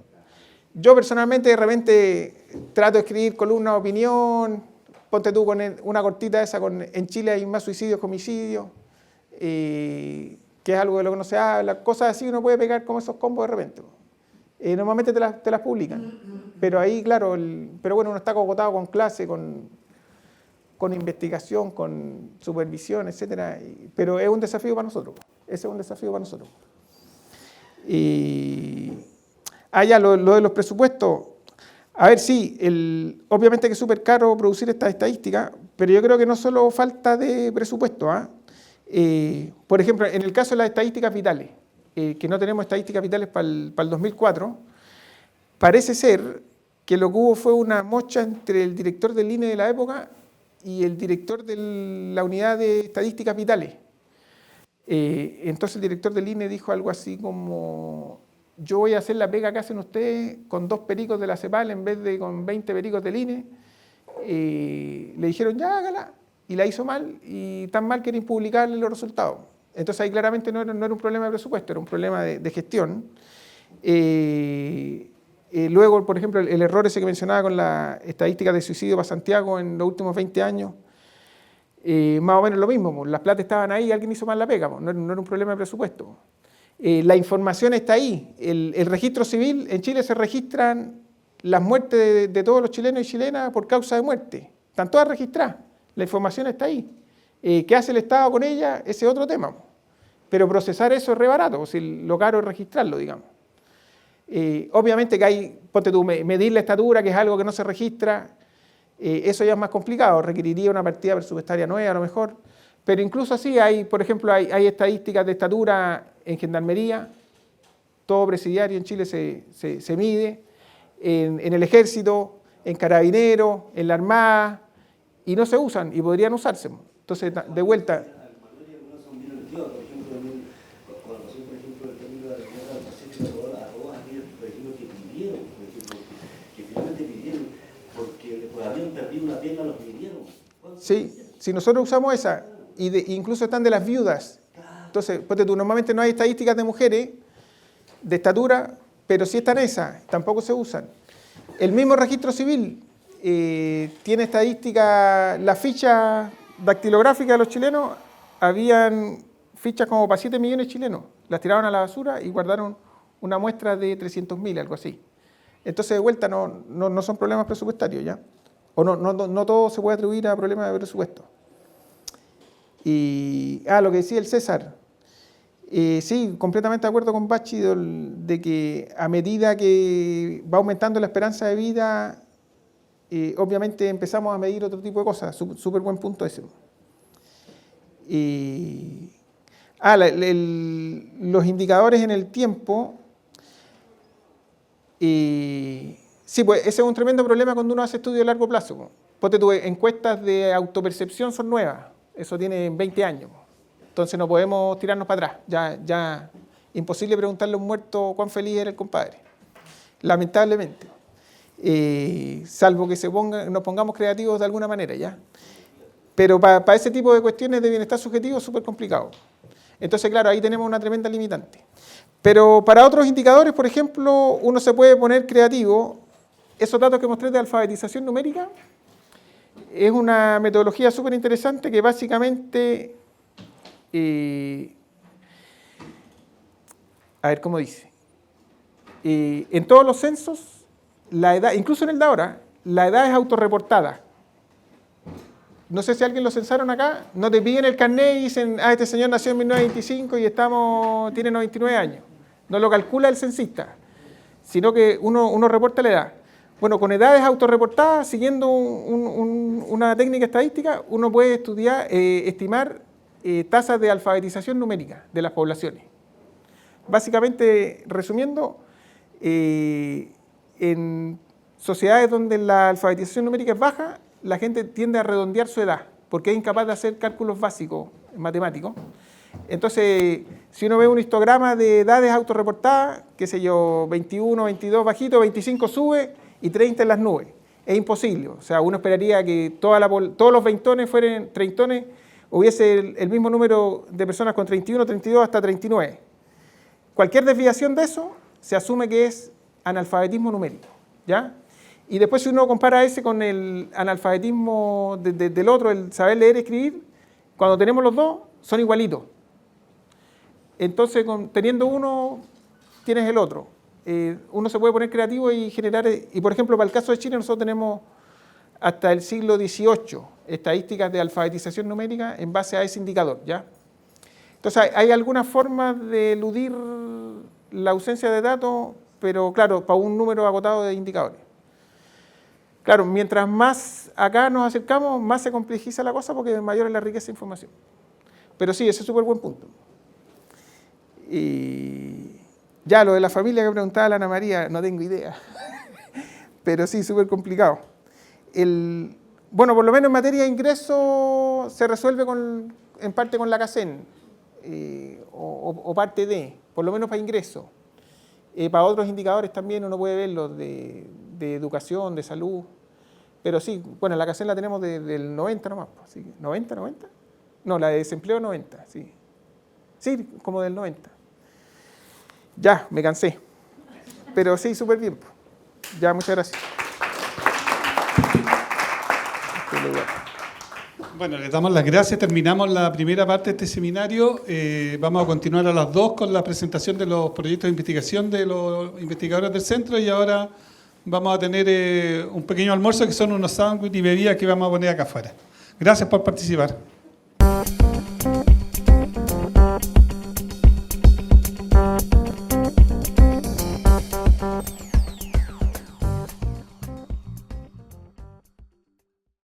[SPEAKER 2] Yo personalmente de repente trato de escribir columnas de opinión, ponte tú con una cortita esa, en Chile hay más suicidios que homicidios, que es algo de lo que no se habla, cosas así uno puede pegar como esos combos de repente. Normalmente te las publican, pero ahí, claro, pero bueno, uno está cogotado con clase, con investigación, con supervisión, etcétera, pero es un desafío para nosotros, ese es un desafío para nosotros. Ya, lo de los presupuestos, a ver, sí, obviamente que es súper caro producir estas estadísticas, pero yo creo que no solo falta de presupuesto. Por ejemplo, en el caso de las estadísticas vitales, que no tenemos estadísticas vitales para el 2004, parece ser que lo que hubo fue una mocha entre el director del INE de la época y el director de la unidad de estadísticas vitales. Entonces el director del INE dijo algo así como: yo voy a hacer la pega que hacen ustedes con 2 pericos de la CEPAL en vez de con 20 pericos del INE. Le dijeron, ya hágala, y la hizo mal, y tan mal que era impublicable los resultados. Entonces ahí claramente no era un problema de presupuesto, era un problema de gestión. Luego, por ejemplo, el error ese que mencionaba con la estadística de suicidio para Santiago en los últimos 20 años, más o menos lo mismo, las platas estaban ahí y alguien hizo mal la pega, no era un problema de presupuesto. La información está ahí, el registro civil, en Chile se registran las muertes de todos los chilenos y chilenas por causa de muerte, están todas registradas, la información está ahí. ¿Qué hace el Estado con ella? Ese es otro tema, pero procesar eso es re barato, lo caro es registrarlo, digamos. Obviamente que hay, ponte tú, medir la estatura, que es algo que no se registra, eso ya es más complicado, requeriría una partida presupuestaria nueva a lo mejor, pero incluso así hay, por ejemplo, hay estadísticas de estatura en gendarmería, todo presidiario en Chile se mide, en el ejército, en carabineros, en la armada, y no se usan, y podrían usarse. Entonces, de vuelta... Sí, si nosotros usamos esa, incluso están de las viudas. Entonces, ponte tú, normalmente no hay estadísticas de mujeres de estatura, pero sí están esas, tampoco se usan. El mismo registro civil tiene estadísticas, las fichas dactilográficas de los chilenos, habían fichas como para 7 millones de chilenos, las tiraron a la basura y guardaron una muestra de 300.000, algo así. Entonces, de vuelta, no son problemas presupuestarios, ¿ya? O no todo se puede atribuir a problemas de presupuesto. Y, lo que decía el César, Sí, completamente de acuerdo con Bachi de que a medida que va aumentando la esperanza de vida, obviamente empezamos a medir otro tipo de cosas. Súper buen punto ese. Los indicadores en el tiempo. Sí, pues ese es un tremendo problema cuando uno hace estudios a largo plazo. Ponte tú, encuestas de autopercepción son nuevas. Eso tiene 20 años. Entonces no podemos tirarnos para atrás. Ya imposible preguntarle a un muerto cuán feliz era el compadre. Lamentablemente. Salvo que nos pongamos creativos de alguna manera, ¿ya? Pero para ese tipo de cuestiones de bienestar subjetivo es súper complicado. Entonces, claro, ahí tenemos una tremenda limitante. Pero para otros indicadores, por ejemplo, uno se puede poner creativo. Esos datos que mostré de alfabetización numérica es una metodología súper interesante que básicamente... a ver cómo dice. En todos los censos, la edad, incluso en el de ahora, la edad es autorreportada. No sé si alguien lo censaron acá, no te piden el carnet y dicen, este señor nació en 1925 y tiene 99 años. No lo calcula el censista, sino que uno reporta la edad. Bueno, con edades autorreportadas, siguiendo una técnica estadística, uno puede estimar tasas de alfabetización numérica de las poblaciones. Básicamente, resumiendo, en sociedades donde la alfabetización numérica es baja, la gente tiende a redondear su edad, porque es incapaz de hacer cálculos básicos matemáticos. Entonces, si uno ve un histograma de edades autorreportadas, qué sé yo, 21, 22 bajito, 25 sube y 30 en las nubes. Es imposible. O sea, uno esperaría que todos los veintones fueran treintones, hubiese el mismo número de personas con 31, 32 hasta 39. Cualquier desviación de eso se asume que es analfabetismo numérico, ¿ya? Y después si uno compara ese con el analfabetismo del otro, el saber leer y escribir, cuando tenemos los dos, son igualitos. Entonces, teniendo uno, tienes el otro. Uno se puede poner creativo y generar, y por ejemplo, para el caso de Chile, nosotros tenemos hasta el siglo XVIII estadísticas de alfabetización numérica en base a ese indicador, ¿ya? Entonces, hay algunas formas de eludir la ausencia de datos, pero claro, para un número agotado de indicadores. Claro, mientras más acá nos acercamos, más se complejiza la cosa porque mayor es la riqueza de información. Pero sí, ese es súper buen punto. Y ya, lo de la familia que preguntaba la Ana María, no tengo idea. Pero sí, súper complicado. Bueno, por lo menos en materia de ingreso se resuelve en parte con la CACEN, o parte de, por lo menos para ingreso. Para otros indicadores también uno puede verlos de educación, de salud, pero sí, bueno, la CACEN la tenemos del 90 nomás, ¿sí? ¿90? No, la de desempleo 90, sí. Sí, como del 90. Ya, me cansé. Pero sí, súper bien. Ya, muchas gracias.
[SPEAKER 1] Bueno, les damos las gracias. Terminamos la primera parte de este seminario. Vamos a continuar a las 2 con la presentación de los proyectos de investigación de los investigadores del centro y ahora vamos a tener un pequeño almuerzo que son unos sándwiches y bebidas que vamos a poner acá afuera. Gracias por participar.